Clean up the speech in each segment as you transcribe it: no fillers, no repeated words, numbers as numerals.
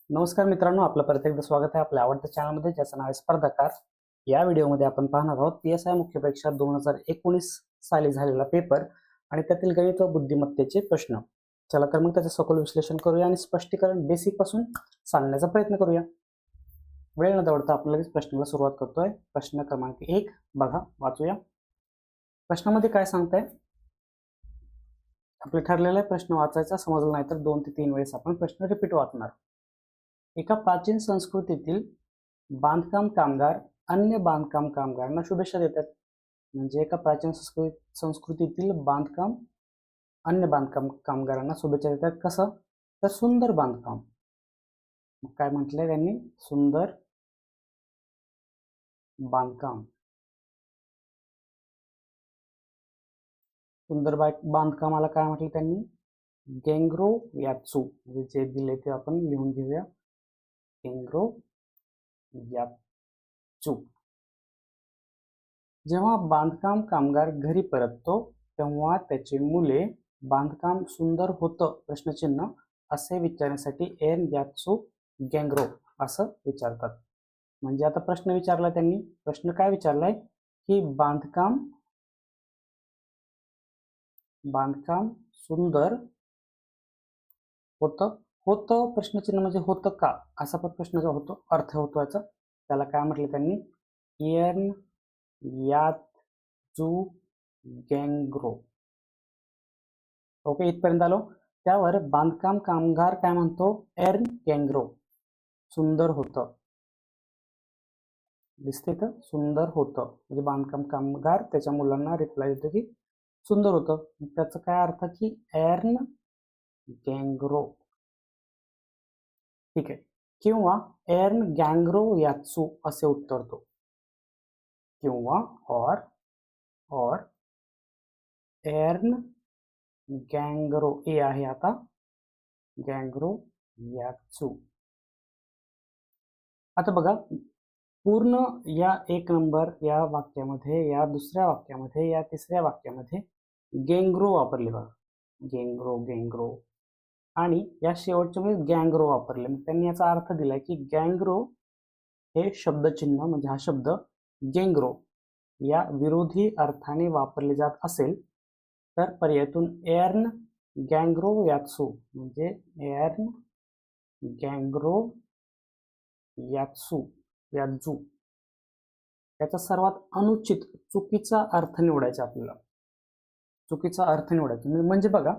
नमस्कार मित्रांनो, आपलं परत एकदा स्वागत आहे आपल्या आवडत्या चॅनलमध्ये, ज्याचं नाव आहे स्पर्धाकार. या व्हिडिओमध्ये आपण पाहणार आहोत PSI मुख्य परीक्षा 2019 साली झालेला पेपर आणि त्यातील गणित व बुद्धिमत्तेचे प्रश्न. चला तर मग त्याचं सखोल विश्लेषण करूया आणि स्पष्टीकरण बेसिक पासून सांगण्याचा प्रयत्न करूया. वेळ न दवडता आपण लगेच प्रश्नाला सुरुवात करतोय. प्रश्न क्रमांक 1 बघा, वाचूया. प्रश्नामध्ये काय सांगताय? आपले ठरलेला प्रश्न वाचायचा, समजला नाही तर 2 ते 3 वेळेस आपण प्रश्न रिपीट वाचणार. एका प्राचीन संस्कृतीतील बांधकाम कामगार अन्य बांधकाम कामगारांना शुभेच्छा देतात. म्हणजे एका प्राचीन संस्कृतीतील बांधकाम अन्य बांधकाम कामगारांना शुभेच्छा देतात. कसं? तर सुंदर बांधकाम. काय म्हटलंय त्यांनी? सुंदर बांधकाम. सुंदर बांधकामाला काय म्हटलं त्यांनी? गेंग्रो यात्सू. म्हणजे जे दिले ते आपण लिहून घेऊया. गेंग्रो यात्सू. जेव्हा बांधकाम कामगार घरी परततो तेव्हा त्याची मुले बांधकाम सुंदर होतं प्रश्नचिन्ह असे विचारण्यासाठी एन यात्सू गेंग्रो असं विचारतात. म्हणजे आता प्रश्न विचारला त्यांनी. प्रश्न काय विचारलाय की बांधकाम सुंदर होतं. होतं प्रश्नचिन्ह म्हणजे होतं का असा पण प्रश्न जो होतो, अर्थ होतो याचा. त्याला काय म्हटलं त्यांनी? एन यात्सू गेंग्रो. ओके, इथपर्यंत आलो. त्यावर बांधकाम कामगार काय म्हणतो? एर्न गेंग्रो. सुंदर होतं. दिसते तर सुंदर होतं म्हणजे बांधकाम कामगार त्याच्या मुलांना रिप्लाय देतो की सुंदर होतं. त्याचा काय अर्थ की एर्न गँग्रो. ठीक आहे. किंवा एर्न गँग्रो यात्सू असे उत्तरतो. किंवा और एर्न गँग्रो ए आहे आता गँग्रो यात्सू. आता बघा, पूर्ण या 1 नंबर या वाक्यामध्ये, या दुसऱ्या वाक्यामध्ये, या तिसऱ्या वाक्यामध्ये गेंग्रो वापरले बघा. गेंग्रो आणि या शेवटच्या मध्ये गँग्रो वापरले. मग त्यांनी याचा अर्थ दिलाय की गँग्रो हे शब्दचिन्ह म्हणजे हा शब्द गेंग्रो या विरोधी अर्थाने वापरले जात असेल तर पर्यायातून एर्न गँग्रो यात्सू म्हणजे एर्न गँग्रो यात्सू याचा सर्वात अनुचित चुकीचा अर्थ निवडायचा. आपल्याला चुकीचा अर्थ निवडायचा म्हणजे बघा,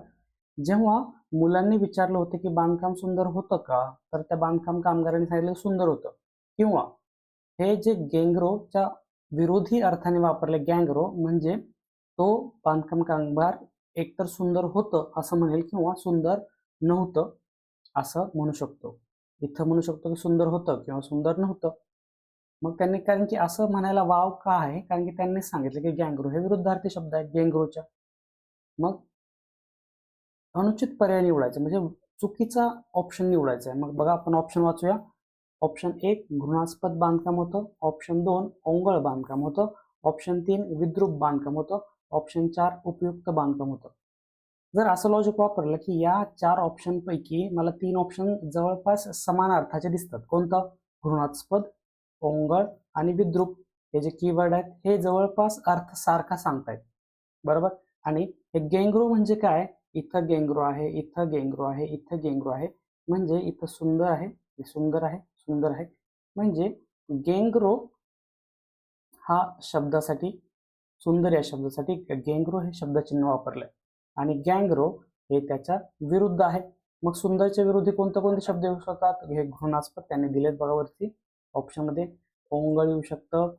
जेव्हा मुलांनी विचारलं होतं की बांधकाम सुंदर होतं का, तर त्या बांधकाम कामगारांनी सांगितलं सुंदर होतं. किंवा हे जे गेंग्रोच्या विरोधी अर्थाने वापरले गँग्रो म्हणजे तो बांधकाम कामगार एकतर सुंदर होतं असं म्हणेल किंवा सुंदर नव्हतं असं म्हणू शकतो. इथं म्हणू शकतो की सुंदर होतं किंवा सुंदर नव्हतं. मग त्यांनी, कारण की असं म्हणायला वाव का आहे? कारण की त्यांनी सांगितलं की गँग्रो हे विरुद्धार्थी शब्द आहे गेंग्रोच्या. मग अनुचित पर्याय निवडायचा म्हणजे चुकीचा ऑप्शन निवडायचा आहे. मग बघा, आपण ऑप्शन वाचूया. ऑप्शन 1 घृणास्पद बांधकाम होतं. ऑप्शन 2 ओंगळ बांधकाम होतं. ऑप्शन 3 विद्रूप बांधकाम होतं. ऑप्शन 4 उपयुक्त बांधकाम होतं. जर असं लॉजिक वापरलं की या 4 ऑप्शन पैकी मला 3 ऑप्शन जवळपास समान अर्थाचे दिसतात. कोणतं? घृणास्पद, ओंगळ आणि विद्रूप हे जे कीवर्ड आहेत हे जवळपास अर्थ सारखा सांगतायत, बरोबर. आणि हे गेंग्रो म्हणजे काय? इथं गेंग्रो आहे, इथं गेंग्रो आहे, इथं गेंग्रो आहे. म्हणजे इथं सुंदर आहे, सुंदर आहे, सुंदर आहे. म्हणजे गेंग्रो हा शब्दासाठी, सुंदर या शब्दासाठी गेंग्रो हे शब्दचिन्ह वापरलंय आणि गँग्रो हे त्याच्या विरुद्ध आहे. मग सुंदरच्या विरोधी कोणते शब्द येऊ शकतात? हे घृणास्पद त्यांनी दिलेत बघा वरती ऑप्शन मध्ये. ओंगळ येऊ शकतं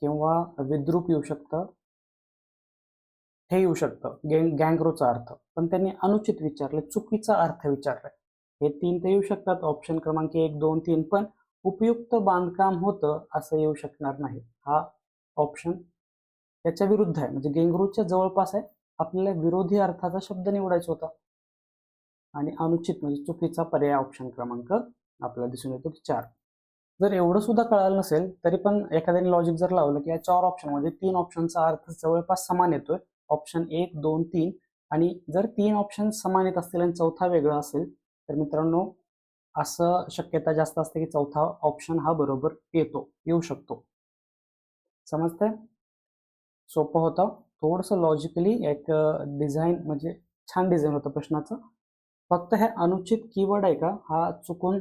किंवा विद्रूप येऊ शकतं, हे येऊ शकतं गँग्रोचा अर्थ. पण त्यांनी अनुचित विचारले, चुकीचा अर्थ विचारलाय. हे 3 तर येऊ शकतात ऑप्शन क्रमांक 1, 2, 3, पण उपयुक्त बांधकाम होतं असं येऊ शकणार नाही. हा ऑप्शन त्याच्या विरुद्ध आहे म्हणजे गेंग्रोच्या जवळपास आहे. आपल्याला विरोधी अर्थाचा शब्द निवडायचा होता आणि अनुचित म्हणजे चुकीचा पर्याय ऑप्शन क्रमांक आपल्याला दिसून येतो 4. जर एवढं सुद्धा कळालं नसेल तरी पण एखाद्याने लॉजिक जर लावलं की या 4 ऑप्शनमध्ये 3 ऑप्शनचा अर्थ जवळपास समान येतोय, ऑप्शन 1, 2, 3, आणि जर 3 ऑप्शन समान येत असतील आणि चौथा वेगळा असेल तर मित्रांनो असं शक्यता जास्त असते की चौथा ऑप्शन हा बरोबर येऊ शकतो. समजतंय? सोपं होतं. थोडंसं लॉजिकली एक डिझाईन म्हणजे छान डिझाईन होतं प्रश्नाचं. फक्त हे अनुचित कीवर्ड आहे का हा चुकून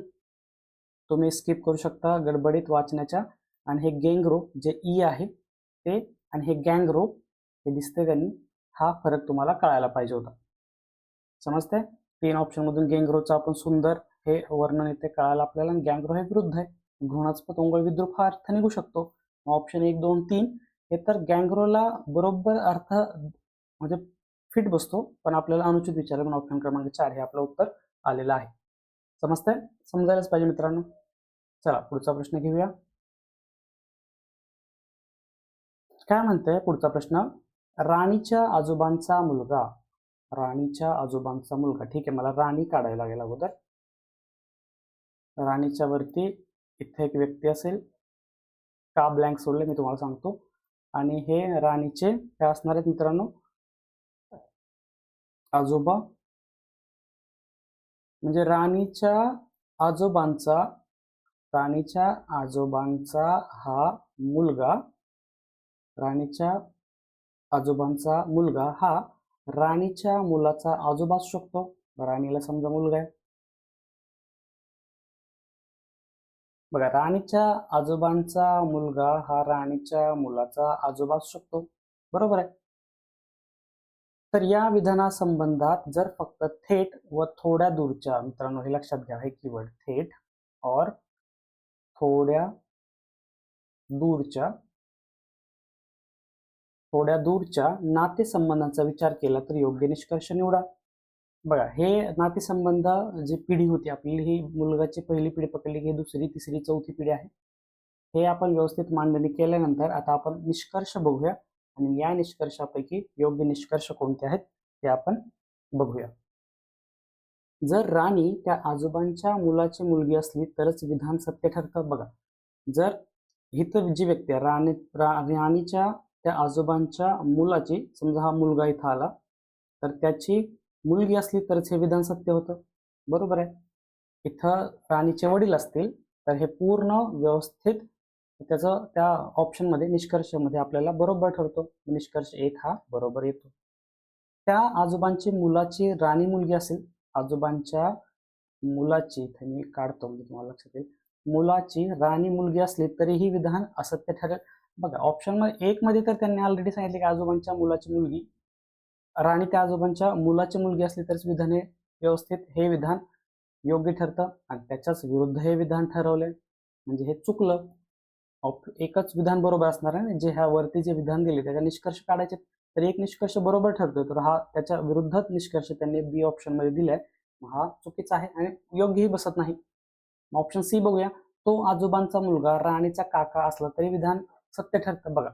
तुम्ही स्किप करू शकता गडबडीत वाचण्याच्या. आणि हे गँगरोप जे ई आहे ते आणि हे गँगरोप हे दिसते त्यांनी, हा फरक तुम्हाला कळायला पाहिजे होता. समजते? 3 ऑप्शनमधून गँगरोचा आपण सुंदर हे वर्णन येते कळायला आपल्याला, आणि गँगरो हे विरुद्ध आहे. घृणास्पद ओंगळ विद्रूप हा अर्थ निघू शकतो. ऑप्शन 1, 2, 3 हे तर गँगरोला बरोबर अर्थ म्हणजे फिट बसतो, पण आपल्याला अनुचित विचारलं म्हणून ऑप्शन क्रमांक 4 हे आपलं उत्तर आलेलं आहे. समजतंय? समजायलाच पाहिजे मित्रांनो. चला पुढचा प्रश्न घेऊया. काय म्हणतोय पुढचा प्रश्न? राणीच्या आजोबांचा मुलगा. राणीच्या आजोबांचा मुलगा. ठीक आहे, मला राणी काढायला लागेल अगोदर. राणीच्या वरती इथे एक व्यक्ती असेल, का ब्लँक सोडले मी तुम्हाला सांगतो. आणि हे राणीचे काय असणार आहेत मित्रांनो? आजोबा. म्हणजे राणीच्या आजोबांचा हा मुलगा, राणीच्या आजोबांचा मुलगा हा राणीच्या मुलाचा आजोबा असू शकतो. राणीला समजा मुलगा आहे बघा, राणीच्या आजोबांचा मुलगा हा राणीच्या मुलाचा आजोबा असू शकतो. बरोबर आहे. तर या विधानासंबंधात जर फक्त थेट व थोड्या दूरच्या, मित्रांनो हे लक्षात घ्या, हे कीवर्ड थेट और थोड्या दूरच्या नातेसंबंधांचा विचार केला तर योग्य निष्कर्ष निवडा. बघा, हे नातेसंबंध जी पिढी होती आपली, ही मुलगाची पहिली पिढी पकडली की दुसरी, तिसरी, चौथी पिढी आहे. हे आपण व्यवस्थित मांडणी केल्यानंतर आता आपण निष्कर्ष बघूया, आणि या निष्कर्षापैकी योग्य निष्कर्ष कोणते आहेत ते आपण बघूया. जर राणी त्या आजोबांच्या मुलाची मुलगी असली तरच विधान सत्य ठरतं. बघा, जर इथं जी व्यक्ती आहे राणीच्या त्या आजोबांच्या मुलाची, समजा हा मुलगा इथं आला तर त्याची मुलगी असली तरच हे विधान सत्य होतं. बरोबर आहे. इथं राणीचे वडील असतील तर हे पूर्ण व्यवस्थित त्याचं त्या ऑप्शनमध्ये निष्कर्षमध्ये आपल्याला बरोबर ठरतो. निष्कर्ष 1 हा बरोबर येतो. त्या आजोबांची मुलाची राणी मुलगी असेल, आजोबांच्या मुलाची, इथे मी काढतो म्हणजे तुम्हाला लक्षात येईल, मुलाची राणी मुलगी असली तरीही विधान असत्य ठरेल. बघा, ऑप्शन 1 मध्ये तर त्यांनी ऑलरेडी सांगितले की आजोबांच्या मुलाची मुलगी, राणी त्या आजोबांच्या मुलाची मुलगी असली तरच विधान हे व्यवस्थित, हे विधान योग्य ठरतं, आणि त्याच्याच विरुद्ध हे विधान ठरवले म्हणजे हे चुकलं. एकच विधान बरोबर असणार आहे. जे ह्या वरती जे विधान दिले त्याचा निष्कर्ष काढायचे, तर एक निष्कर्ष बरोबर ठरतोय, तर हा त्याच्या विरुद्ध निष्कर्ष त्यांनी बी ऑप्शन मध्ये दिलाय, हा चुकीचा आहे आणि योग्यही बसत नाही. ऑप्शन सी बघूया. तो आजोबांचा मुलगा राणीचा काका असला तरी विधान सत्य ठरतं. बघा,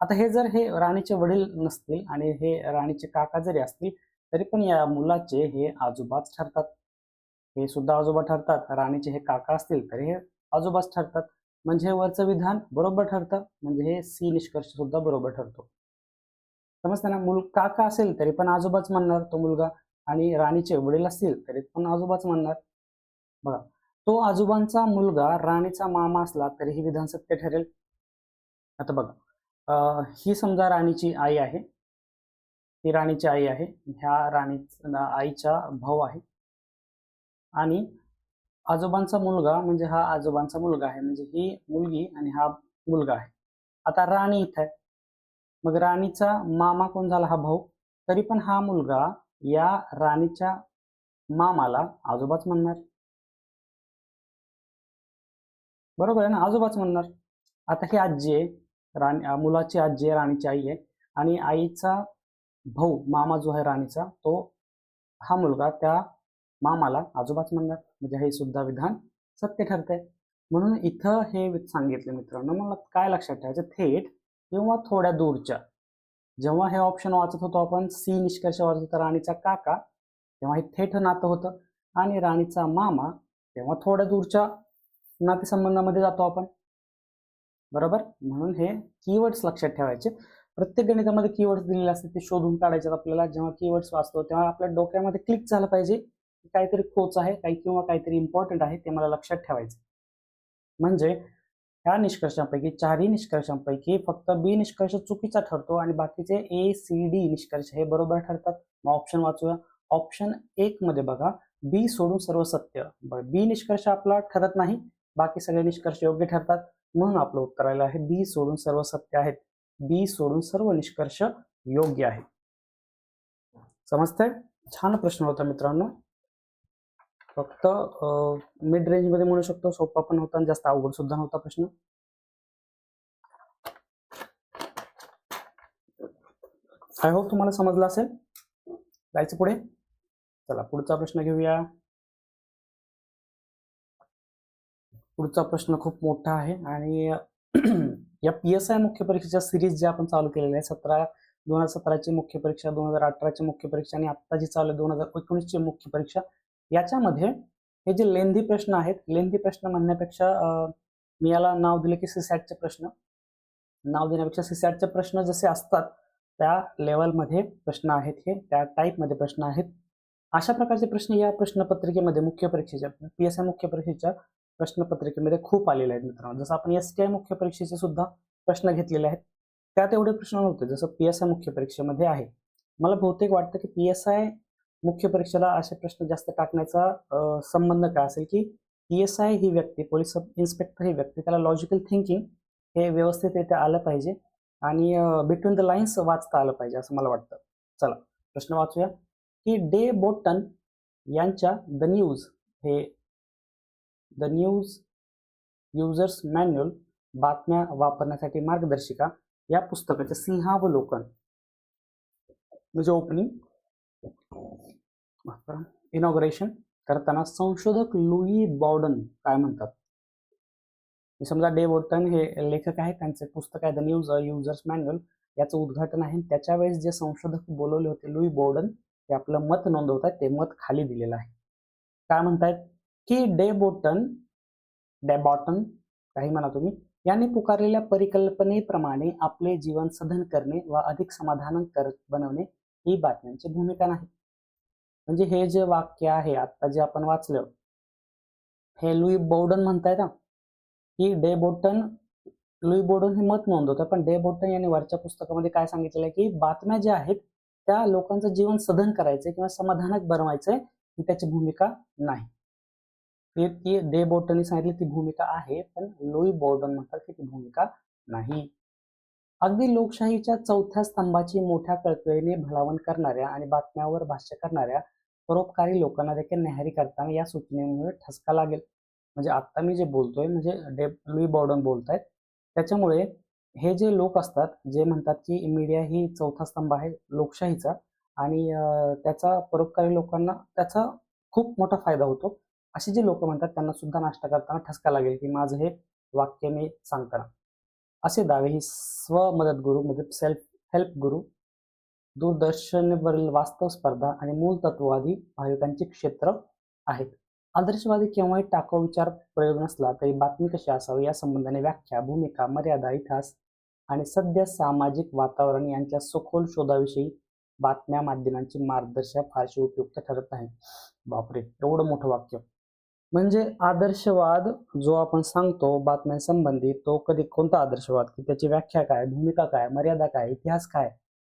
आता हे जर हे राणीचे वडील नसतील आणि हे राणीचे काका जरी असतील तरी पण या मुलाचे हे आजोबाच ठरतात. हे सुद्धा आजोबा ठरतात. राणीचे हे काका असतील तरी हे आजोबाच ठरतात. म्हणजे हे वरचं विधान बरोबर ठरतं, म्हणजे हे सी निष्कर्ष सुद्धा बरोबर ठरतो. समजतं ना? काका असेल तरी पण आजोबाच म्हणणार तो मुलगा, आणि राणीचे वडील असतील तरी पण आजोबाच म्हणणार. बघा, तो आजोबांचा मुलगा राणीचा मामा असला तरी हे विधान सत्य ठरेल. आता बघा, ही समजा राणीची आई आहे, ही राणीची आई आहे, ह्या आईचा भाऊ आहे, आणि आजोबांचा मुलगा म्हणजे हा आजोबांचा मुलगा आहे, म्हणजे ही मुलगी आणि हा मुलगा आहे. आता राणी इथं आहे, मग राणीचा मामा कोण झाला? हा भाऊ. तरी पण हा मुलगा या राणीच्या मामाला आजोबाच म्हणणार. बरोबर आहे ना? आजोबाच म्हणणार. आता ही आजी आहे, मुलाची आजी आहे, राणीची आई आहे, आणि आईचा भाऊ मामा जो आहे राणीचा, तो हा मुलगा त्या मामाला आजोबाच म्हणणार, म्हणजे हे सुद्धा विधान सत्य ठरतंय. म्हणून इथं हे सांगितलं मित्रांनो. मला काय लक्षात ठेवायचं? थेट किंवा थोड्या दूरच्या. जेव्हा हे ऑप्शन वाचत होतो आपण, सी निष्कर्ष वाचत होता राणीचा काका, तेव्हा हे थेट नातं होतं, आणि राणीचा मामा तेव्हा थोड्या दूरच्या नातेसंबंधामध्ये जातो आपण. बरोबर? म्हणून हे कीवर्ड्स लक्षात ठेवायचे. प्रत्येक गणितामध्ये कीवर्ड्स दिलेले असतात, ते शोधून काढायचे आपल्याला. जेव्हा कीवर्ड्स वाचतो तेव्हा आपल्या डोक्यामध्ये क्लिक झालं पाहिजे काहीतरी खोच आहे काही किंवा काहीतरी इम्पॉर्टंट आहे ते मला लक्षात ठेवायचं. म्हणजे ह्या निष्कर्षांपैकी चारही निष्कर्षांपैकी फक्त बी निष्कर्ष चुकीचा ठरतो आणि बाकीचे ए सी डी निष्कर्ष हे बरोबर ठरतात. मग ऑप्शन वाचूया. ऑप्शन 1 मध्ये बघा, बी सोडून सर्व सत्य. बी निष्कर्ष आपला ठरत नाही, बाकी सगळे निष्कर्ष योग्य ठरतात, म्हणून आपलं उत्तर आलं आहे बी सोडून सर्व सत्य आहेत. बी सोडून सर्व निष्कर्ष योग्य आहे. समजतंय? छान प्रश्न होता मित्रांनो. फक्त मिड रेंज मध्ये म्हणू शकतो, सोपा पण होता आणि जास्त अवघड सुद्धा नव्हता प्रश्न. आय होप तुम्हाला समजलं असेल. जायचं पुढे. चला पुढचा प्रश्न घेऊया. पुढचा प्रश्न खूप मोठा आहे आणि या PSI मुख्य परीक्षेच्या सिरीज ज्या आपण चालू केलेल्या आहे, 2017ची मुख्य परीक्षा, 2018ची मुख्य परीक्षा आणि आता जी चालू आहे 2019ची मुख्य परीक्षा, याच्यामध्ये हे जे लेंदी प्रश्न आहेत, लेंदी प्रश्न म्हणण्यापेक्षा मी याला नाव दिले की सीसॅटचे प्रश्न. नाव देण्यापेक्षा सीसॅटचे प्रश्न जसे असतात त्या लेवलमध्ये प्रश्न आहेत, हे त्या टाईपमध्ये प्रश्न आहेत. अशा प्रकारचे प्रश्न या प्रश्नपत्रिकेमध्ये मुख्य परीक्षेच्या PSI मुख्य परीक्षेच्या प्रश्नपत्रिकेमध्ये खूप आलेले आहेत मित्रांनो. जसं आपण STI मुख्य परीक्षेचे सुद्धा प्रश्न घेतलेले आहेत, त्यात एवढे प्रश्न नव्हते जसं PSI मुख्य परीक्षेमध्ये आहे. मला बहुतेक वाटतं की PSI मुख्य परीक्षेला असे प्रश्न जास्त टाकण्याचा संबंध काय असेल की PSI ही व्यक्ती, पोलीस सब इन्स्पेक्टर ही व्यक्ती, त्याला लॉजिकल थिंकिंग हे व्यवस्थितरित्या आलं पाहिजे आणि बिटवीन द लाईन्स वाचता आलं पाहिजे असं मला वाटतं. चला प्रश्न वाचूया की डे बोटन यांच्या द न्यूज युजर्स मॅन्युअल, बातम्या वापरण्यासाठी मार्गदर्शिका, या पुस्तकाचे सिंहावलोकन म्हणजे ओपनिंग इनॉग्रेशन करताना संशोधक लुई बॉर्डन काय म्हणतात? समजा डे बोटन हे लेखक आहेत, त्यांचे पुस्तक आहे द न्यूज युजर्स मॅन्युअल, याचं उद्घाटन आहे. त्याच्या वेळेस जे संशोधक बोलवले होते लुई बॉर्डन, ते आपलं मत नोंदवत आहेत. ते मत खाली दिलेलं आहे. काय म्हणतायत की डे बॉटन काही म्हणा तुम्ही, यांनी पुकारलेल्या परिकल्पनेप्रमाणे आपले जीवन सधन करणे व अधिक समाधानकारक बनवणे ही बातम्यांची भूमिका नाही. म्हणजे हे जे वाक्य आहे आता जे आपण वाचलं, हे लुई बॉर्डन म्हणतायत ना की लुई बॉर्डन हे मत नोंदवतं, पण डे बोटन यांनी वरच्या पुस्तकामध्ये काय सांगितलेलं आहे की बातम्या ज्या आहेत त्या लोकांचं जीवन सधन करायचंय किंवा समाधानक बनवायचंय ही त्याची भूमिका नाही. ती डे बोटननी सांगितली ती भूमिका आहे, पण लुई बॉर्डन म्हणतात की ती भूमिका नाही. अगदी लोकशाहीच्या चौथ्या स्तंभाची मोठ्या कळकळीने भलावण करणाऱ्या आणि बातम्यावर भाष्य करणाऱ्या परोपकारी लोकांना देखील न्याहारी करताना या सूचनेमुळे ठसका लागेल. म्हणजे आता मी जे बोलतोय म्हणजे लुई बॉर्डन बोलतायत, त्याच्यामुळे हे जे लोक असतात जे म्हणतात की मीडिया ही चौथा स्तंभ आहे लोकशाहीचा आणि त्याचा परोपकारी लोकांना त्याचा खूप मोठा फायदा होतो, असे जे लोक म्हणतात त्यांना सुद्धा नाश्ता करताना ठसका लागेल की माझं हे वाक्य मी सांगताना. असे दावे ही स्वमदत गुरु म्हणजे सेल्फ हेल्प गुरु, दूरदर्शनवरील वास्तव स्पर्धा आणि मूलतत्ववादी भाविकांची क्षेत्र आहेत. आदर्शवादी केव्हाही टाकाऊ विचार प्रयोग नसला तरी बातमी कशी असावी या संबंधाने व्याख्या, भूमिका, मर्यादा, इतिहास आणि सध्या सामाजिक वातावरण यांच्या सखोल शोधाविषयी बातम्या माध्यमांची मार्गदर्शक फारशी उपयुक्त ठरत नाही. बापरे, एवढं मोठं वाक्य. म्हणजे आदर्शवाद जो आपण सांगतो बातम्यांसंबंधी, तो कधी कोणता आदर्शवाद की त्याची व्याख्या काय, भूमिका काय, मर्यादा काय, इतिहास काय,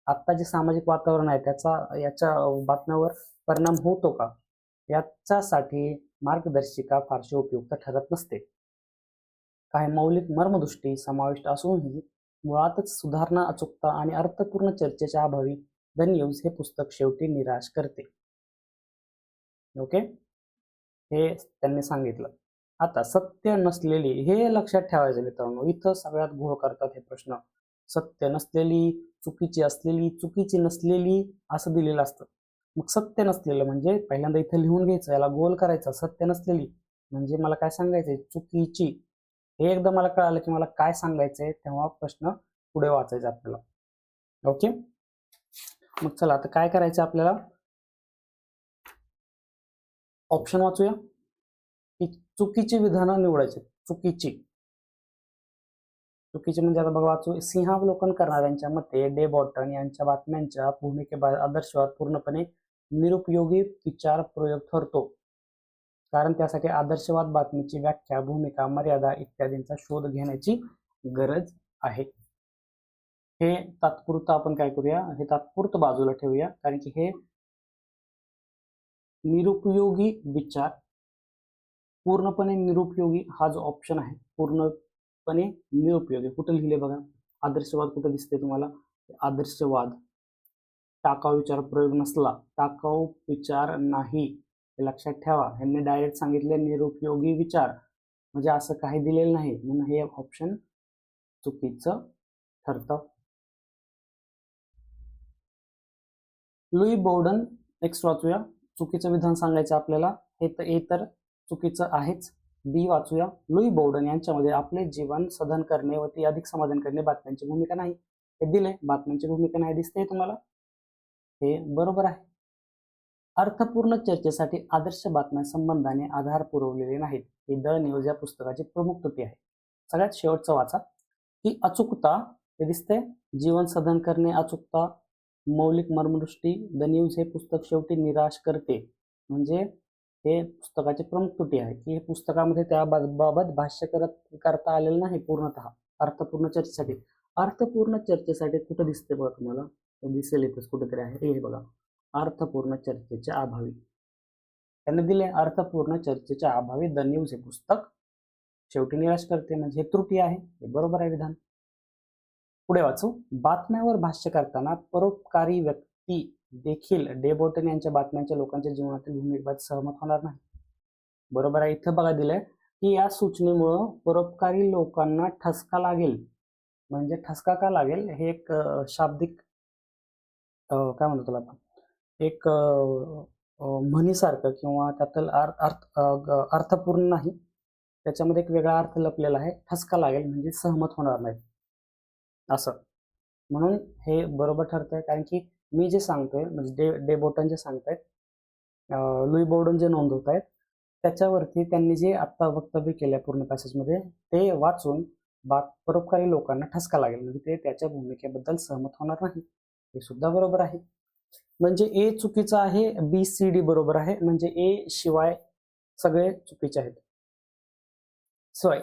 आता जे सामाजिक वातावरण आहे त्याचा याच्या बातम्यावर परिणाम होतो का, याच्यासाठी मार्गदर्शिका फारशी उपयुक्त ठरत नसते. काही मौलिक मर्मदृष्टी समाविष्ट असूनही मुळातच सुधारणा, अचूकता आणि अर्थपूर्ण चर्चेच्या अभावी द न्यूज हे पुस्तक शेवटी निराश करते. ओके, हे त्यांनी सांगितलं. आता सत्य नसलेली, हे लक्षात ठेवायचं मित्रांनो, इथं सगळ्यात घोळ करतात हे प्रश्न. सत्य नसलेली, चुकीची असलेली, चुकीची नसलेली असं दिलेलं असतं. मग सत्य नसलेलं म्हणजे पहिल्यांदा इथं लिहून घ्यायचं, याला गोल करायचा. सत्य नसलेली म्हणजे मला काय सांगायचंय, चुकीची. हे एकदा मला कळालं की मला काय सांगायचंय तेव्हा प्रश्न पुढे वाचायचा आपल्याला. ओके, मग चला आता काय करायचं आपल्याला, ऑप्शन वाचूया की चुकीची विधानं निवडायची. चुकीची म्हणजे आता बघा वाचू. सिंहावलोकन करणाऱ्यांच्या मते डे बॉटन यांच्या बातम्यांच्या भूमिकेबाहेर आदर्शवाद पूर्णपणे निरुपयोगी विचार प्रयोग ठरतो, कारण त्यासाठी आदर्शवाद बातमीची व्याख्या, भूमिका, मर्यादा इत्यादींचा शोध घेण्याची गरज आहे. हे तात्पुरतं आपण काय करूया, हे तात्पुरतं बाजूला ठेवूया, कारण की हे निरुपयोगी विचार, पूर्णपणे निरुपयोगी हा जो ऑप्शन आहे पूर्णपणे निरुपयोगी. कुठं लिहिले बघा, आदर्शवाद कुठं दिसते तुम्हाला, आदर्शवाद टाकाऊ विचार प्रयोग नसला, टाकाऊ विचार नाही, हे लक्षात ठेवा. ह्यांनी डायरेक्ट सांगितले निरुपयोगी विचार, म्हणजे असं काही दिलेलं नाही, म्हणून हे ऑप्शन चुकीचं ठरतं. लुई बोर्डन, नेक्स्ट वाचूया. चुकीचं विधान सांगायचं आपल्याला, हे तर चुकीचं आहेच. बी वाचूया. लुई बोर्डन यांच्यामध्ये आपले जीवन सधन करणे व ती अधिक समाधान करणे बातम्यांची भूमिका नाही, हे दिले. बातम्यांची भूमिका नाही दिसते तुम्हाला, हे बरोबर आहे. अर्थपूर्ण चर्चेसाठी आदर्श बातम्या संबंधाने आधार पुरवलेले नाहीत, ही द न्यूज या पुस्तकाची प्रमुख त्रुटी आहे. सगळ्यात शेवटचं वाचा. ही अचूकता, हे दिसते, जीवन सधन करणे अचूकता, मौलिक मर्मदृष्टी, द न्यूज हे पुस्तक शेवटी निराश करते. म्हणजे हे पुस्तकाची प्रमुख त्रुटी आहे की हे पुस्तकामध्ये त्या बाबत भाष्य करता आलेलं नाही पूर्णतः. अर्थपूर्ण चर्चेसाठी, अर्थपूर्ण चर्चेसाठी कुठं दिसते बघा तुम्हाला, दिसेल इथंच कुठेतरी आहे, हे बघा, अर्थपूर्ण चर्चेच्या अभावी. त्यांनी दिले अर्थपूर्ण चर्चेच्या अभावी द न्यूज हे पुस्तक शेवटी निराश करते, म्हणजे हे त्रुटी आहे, हे बरोबर आहे विधान. पुढे वाचू. बातम्यावर भाष्य करताना परोपकारी व्यक्ती देखील डे बोल्टन यांच्या बातम्यांच्या लोकांच्या जीवनातील भूमिकेबाबत सहमत होणार नाही, बरोबर आहे. इथं बघा दिलंय की या सूचनेमुळं परोपकारी लोकांना ठसका लागेल. म्हणजे ठसका का लागेल, हे एक शाब्दिक काय म्हणतो त्याला आपण, एक म्हणीसारखं किंवा त्यातील अर्थपूर्ण नाही, त्याच्यामध्ये एक वेगळा अर्थ लपलेला आहे. ठसका लागेल म्हणजे सहमत होणार नाही असं, म्हणून हे बरोबर ठरतंय. कारण की मी जे सांगतोय, म्हणजे डे बोल्टन जे सांगतायत, लुई बोर्डन जे नोंदवत आहेत, त्याच्यावरती त्यांनी जे आत्ता वक्तव्य केलं पूर्ण पॅसेजमध्ये, ते वाचून परोपकारी लोकांना ठसका लागेल, म्हणजे ते त्याच्या भूमिकेबद्दल सहमत होणार नाही, हे सुद्धा बरोबर आहे. म्हणजे ए चुकीचं आहे, बी सी डी बरोबर आहे, म्हणजे ए शिवाय सगळे चुकीचे आहेत.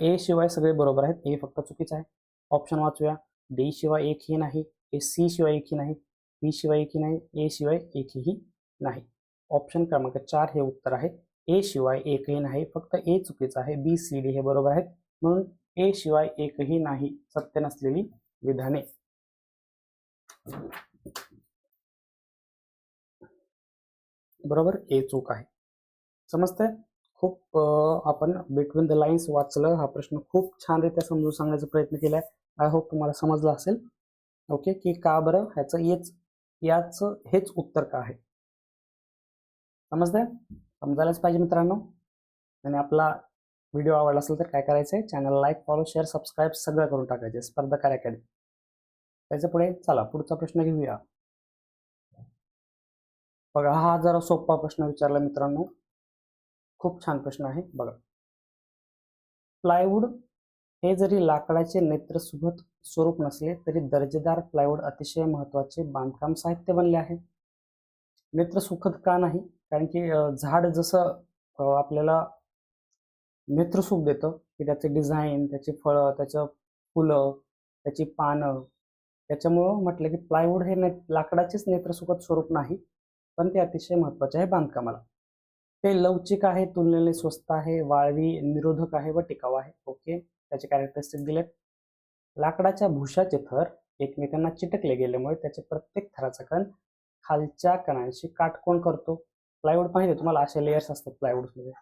ए शिवाय सगळे बरोबर आहेत, ए फक्त चुकीचं आहे. ऑप्शन वाचूया. डी शिवाय एकही नाही, ए सी शिवाय एकही नाही, बी शिवाय एकही नाही, ए शिवाय एकही नाही. ऑप्शन क्रमांक 4 हे उत्तर आहे. ए शिवाय एकही नाही, फक्त ए चुकीचं आहे, बी सी डी हे बरोबर आहेत, म्हणून ए शिवाय एकही नाही सत्य नसलेली विधाने. बरोबर, ए चूक आहे. समजतंय? खूप आपण बिटवीन द लाईन्स वाचलं, हा प्रश्न खूप छानरित्या समजून सांगण्याचा प्रयत्न केलाय. आय होप तुम्हाला समजलं असेल. ओके, की का बरं याचं हेच उत्तर का आहे. समजतंय? समजायलाच पाहिजे मित्रांनो. आणि आपला व्हिडिओ आवडला असेल तर काय करायचंय, channel like, follow, share, subscribe सगळं करून टाकायचे. स्पर्धाकार अकॅडमी. त्याच्या पुढे चला पुढचा प्रश्न घेऊया. बघा, हा जरा सोपा प्रश्न विचारला मित्रांनो, खूप छान प्रश्न आहे. बघा, प्लायवूड हे जरी लाकडाचे नेत्रसुखद स्वरूप नसले तरी दर्जेदार प्लायवूड अतिशय महत्वाचे बांधकाम साहित्य बनले आहे. नेत्रसुखद का नाही, कारण की झाड जसं आपल्याला नेत्रसुख देतं की त्याचे डिझाईन, त्याची फळं, त्याचं फुलं, त्याची पानं, त्याच्यामुळं म्हटलं की प्लायवूड हे लाकडाचेच नेत्रसुखद स्वरूप नाही, पण ते अतिशय महत्वाचे आहे बांधकामाला. ते लवचिक आहे, तुलनेने स्वस्त आहे, वाळवी निरोधक आहे व टिकाऊ आहे. ओके, त्याचे कॅरेक्टरिस्टिक दिलेत. लाकडाच्या भुशाचे थर एकमेकांना चिटकले गेल्यामुळे त्याचे प्रत्येक थराचा कण खालच्या कणांशी काटकोन करतो. प्लायवूड पाहिजे तुम्हाला, असे लेयर्स असतात प्लायवूडमध्ये.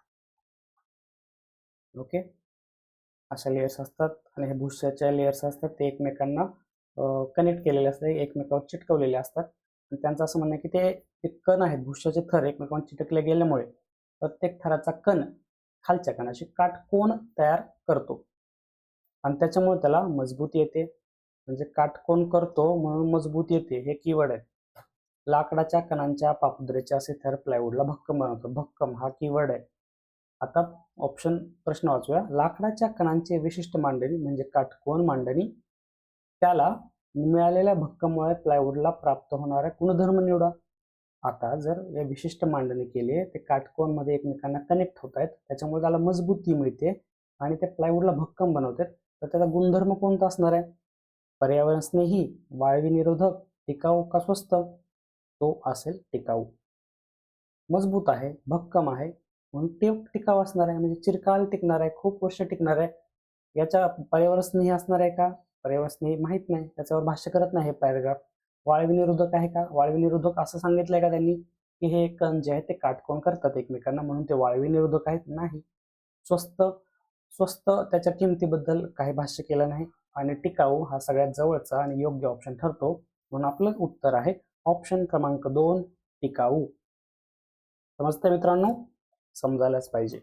ओके, अशा लेयर्स असतात आणि हे भुशाच्या लेयर्स असतात, ते एकमेकांना कनेक्ट केलेले असतात, एकमेकांवर चिटकवलेले असतात. आणि त्यांचं असं म्हणणं आहे की ते कण आहेत, भुशाचे थर एकमेकांवर चिटकले गेल्यामुळे प्रत्येक थराचा कण खालच्या कणाशी काटकोन तयार करतो आणि त्याच्यामुळे त्याला मजबूती येते. म्हणजे काटकोन करतो म्हणून मजबूत येते, हे कीवर्ड आहे. लाकडाच्या कणांच्या पापुद्रेचे असे थर प्लायवूडला भक्कम बनवतो. भक्कम हा कीवर्ड आहे. आता ऑप्शन प्रश्न वाचूया. लाकडाच्या कणांचे विशिष्ट मांडणी म्हणजे काटकोन मांडणी, त्याला मिळालेल्या भक्कममुळे प्लायवूडला प्राप्त होणारा गुणधर्म निवडा. आता जर या विशिष्ट मांडणी केली ते काटकोनमध्ये एकमेकांना कनेक्ट होत आहेत, त्याच्यामुळे त्याला मजबूती मिळते आणि ते प्लायवूडला भक्कम बनवतात. तर त्याचा गुणधर्म कोणता असणार आहे? पर्यावरण स्नेही, वाळवी निरोधक, टिकाऊ का स्वस्त? तो असेल टिकाऊ. मजबूत आहे, भक्कम आहे म्हणून ते टिकाऊ असणार आहे, म्हणजे चिरकाल टिकणार आहे, खूप वर्ष टिकणार आहे. याच्या पर्यावरण स्नेही असणार आहे का? पर्यावरण स्नेही माहित नाही, त्याच्यावर भाष्य करत नाही हे पॅराग्राफ. वाळवी निरोधक आहे का? वाळवी निरोधक असं सांगितलंय का त्यांनी की हे कण जे आहे ते काटकोन करतात एकमेकांना म्हणून ते वाळवी निरोधक आहेत? नाही. स्वस्त, स्वस्त त्याच्या किमतीबद्दल काही भाष्य केलं नाही. आणि टिकाऊ हा सगळ्यात जवळचा आणि योग्य ऑप्शन ठरतो, म्हणून आपलं उत्तर आहे ऑप्शन क्रमांक 2 टिकाऊ. समजतंय मित्रांनो? समजायलाच पाहिजे.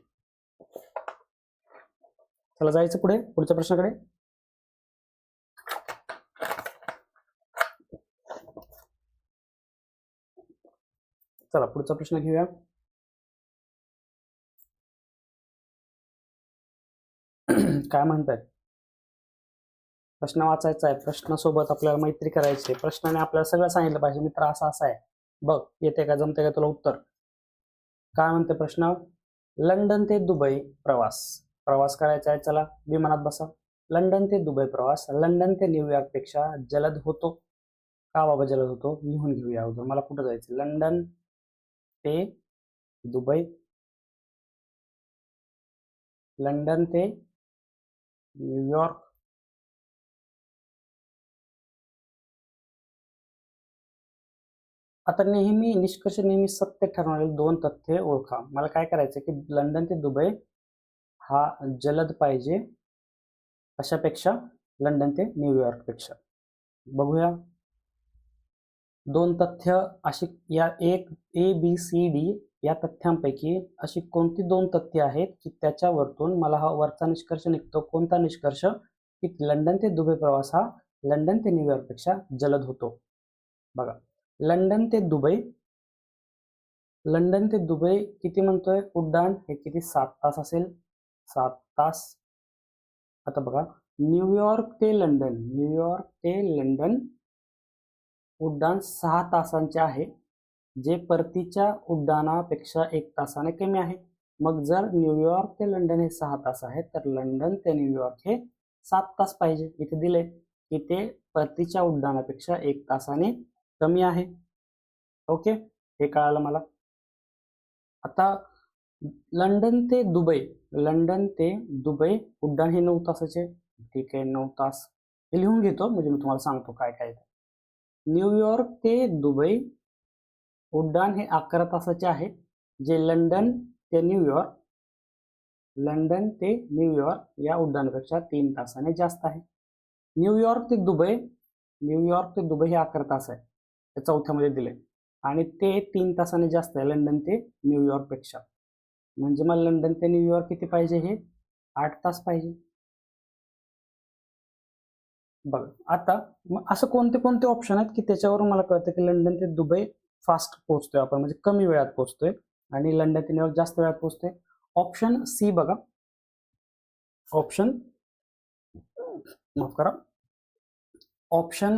चला जायचं पुढे, पुढच्या प्रश्नाकडे. चला पुढचा प्रश्न घेऊया. काय म्हणतायत? प्रश्न वाचायचा आहे, प्रश्नासोबत आपल्याला मैत्री करायची आहे. प्रश्नाने आपल्याला सगळं सांगितलं पाहिजे, मित्र असं असं आहे बघ, येते का, जमते का तुला उत्तर? काय म्हणते प्रश्न? लंडन ते दुबई प्रवास, प्रवास करायचा आहे. चला विमानात बसा. लंडन ते दुबई प्रवास लंडन ते न्यूयॉर्क पेक्षा जलद होतो का? बाबा जलद होतो, लिहून घेऊया अगोदर. मला कुठं जायचं? लंडन ते दुबई, लंडन ते न्यूयॉर्क, आता नेहमी निष्कर्ष नेहमी सत्य ठरवणारे दोन तथ्य ओळखा. मला काय करायचं की लंडन ते दुबई हा जलद पाहिजे कशापेक्षा? लंडन ते न्यूयॉर्क पेक्षा. बघूया दोन तथ्य अशी, या एक ABCD या तथ्यांपैकी अशी कोणती दोन तथ्य आहेत की त्याच्यावरतून मला हा वरचा निष्कर्ष निघतो? कोणता निष्कर्ष? की लंडन ते दुबई प्रवास हा लंडन ते न्यूयॉर्क पेक्षा जलद होतो. बघा लंडन ते दुबई, लंडन ते दुबई किती म्हणतोय उड्डाण? हे किती? 7 तास असेल, 7 तास. आता बघा न्यूयॉर्क ते लंडन, न्यूयॉर्क ते लंडन उड्डाण 6 तासांचे आहे, जे परतीच्या उड्डाणापेक्षा 1 तासाने कमी आहे. मग जर न्यूयॉर्क ते लंडन हे 6 तास आहे, तर लंडन ते न्यूयॉर्क हे 7 तास पाहिजे. इथे दिले की ते परतीच्या उड्डाणापेक्षा 1 तासाने कमी आहे. ओके, हे कळालं मला. आता लंडन ते दुबई, लंडन ते दुबई उड्डाण हे 9 तासाचे. ठीक आहे, 9 तास हे लिहून घेतो, म्हणजे मी तुम्हाला सांगतो काय काय. न्यूयॉर्क ते दुबई उड्डाण हे 11 तासाचे आहे, जे लंडन ते न्यूयॉर्क, लंडन ते न्यूयॉर्क या उड्डाणापेक्षा 3 तासाने जास्त आहे. न्यूयॉर्क ते दुबई, न्यूयॉर्क ते दुबई हे 11 तास आहे, ते चौथ्यामध्ये दिले, आणि ते 3 तासाने जास्त आहे लंडन ते न्यूयॉर्क पेक्षा. म्हणजे मला लंडन ते न्यूयॉर्क किती पाहिजे? हे 8 तास पाहिजे. बघा आता मग असं कोणते कोणते ऑप्शन आहेत की त्याच्यावरून मला कळतं की लंडन ते दुबई फास्ट पोहोचतोय आपण, म्हणजे कमी वेळात पोहोचतोय, आणि लंडन ते न्यूयॉर्क जास्त वेळात पोहोचतोय. ऑप्शन सी बघा, ऑप्शन माफ करा, ऑप्शन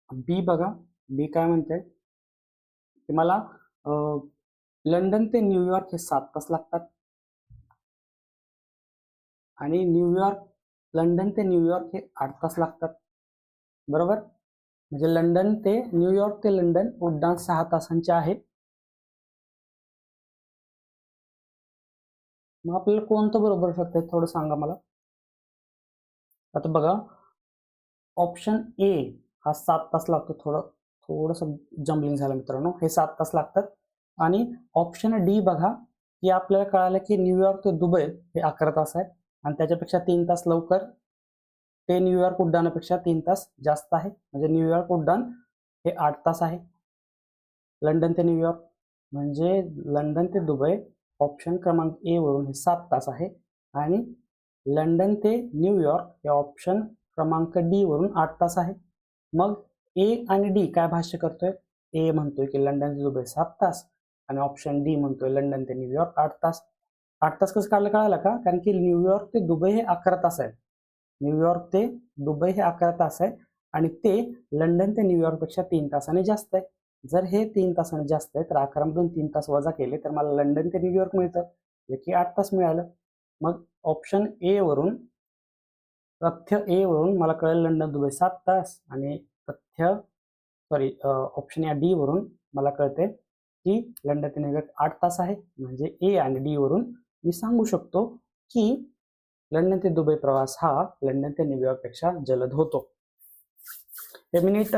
बी बघा. बी काय म्हणते की मला लंडन ते न्यूयॉर्क हे 7 तास लागतात, आणि लंडन ते न्यूयॉर्क हे 8 तास लागतात. बरोबर, म्हणजे लंडन ते न्यूयॉर्क ते लंडन उड्डाण 6 तासांचे आहे. मग आपल्याला कोणतं बरोबर ठरतंय थोडं सांगा मला. आता बघा ऑप्शन ए हा 7 तास लागतो, थोडंसं जम्बलिंग झालं मित्रांनो, हे 7 तास लागतात. आणि ऑप्शन डी बघा की आपल्याला कळालं की न्यूयॉर्क ते दुबई हे 11 तास आहेत, आणि त्याच्यापेक्षा 3 तास लवकर ते न्यूयॉर्क उड्डाणापेक्षा 3 तास जास्त आहे, म्हणजे न्यूयॉर्क उड्डाण हे 8 तास आहे. लंडन ते न्यूयॉर्क म्हणजे लंडन ते दुबई ऑप्शन क्रमांक ए वरून हे 7 तास आहे, आणि लंडन ते न्यूयॉर्क हे ऑप्शन क्रमांक डी वरून 8 तास आहे. मग ए आणि डी काय भाष्य करतोय? ए म्हणतोय की लंडन ते दुबई 7 तास, आणि ऑप्शन डी म्हणतोय लंडन ते न्यूयॉर्क 8 तास. 8 तास कसं काढलं कळालं का? कारण की न्यूयॉर्क ते दुबई हे 11 तास आहे, न्यूयॉर्क ते दुबई हे 11 तास आहे, आणि ते लंडन ते न्यूयॉर्क पेक्षा 3 तासाने जास्त आहे. जर हे 3 तासांनी जास्त आहे तर 11 मधून 3 तास वजा केले तर मला लंडन ते न्यूयॉर्क मिळतं, जे की 8 तास मिळालं. मग ऑप्शन ए वरून, तथ्य ए वरून मला कळलं लंडन दुबई 7 तास, आणि ऑप्शन या डी वरून मला कळते की लंडन ते न्यूयॉर्क 8 तास आहे. म्हणजे ए आणि डी वरून मी सांगू शकतो की लंडन ते दुबई प्रवास हा लंडन ते न्यूयॉर्क पेक्षा जलद होतो. हे मी नीट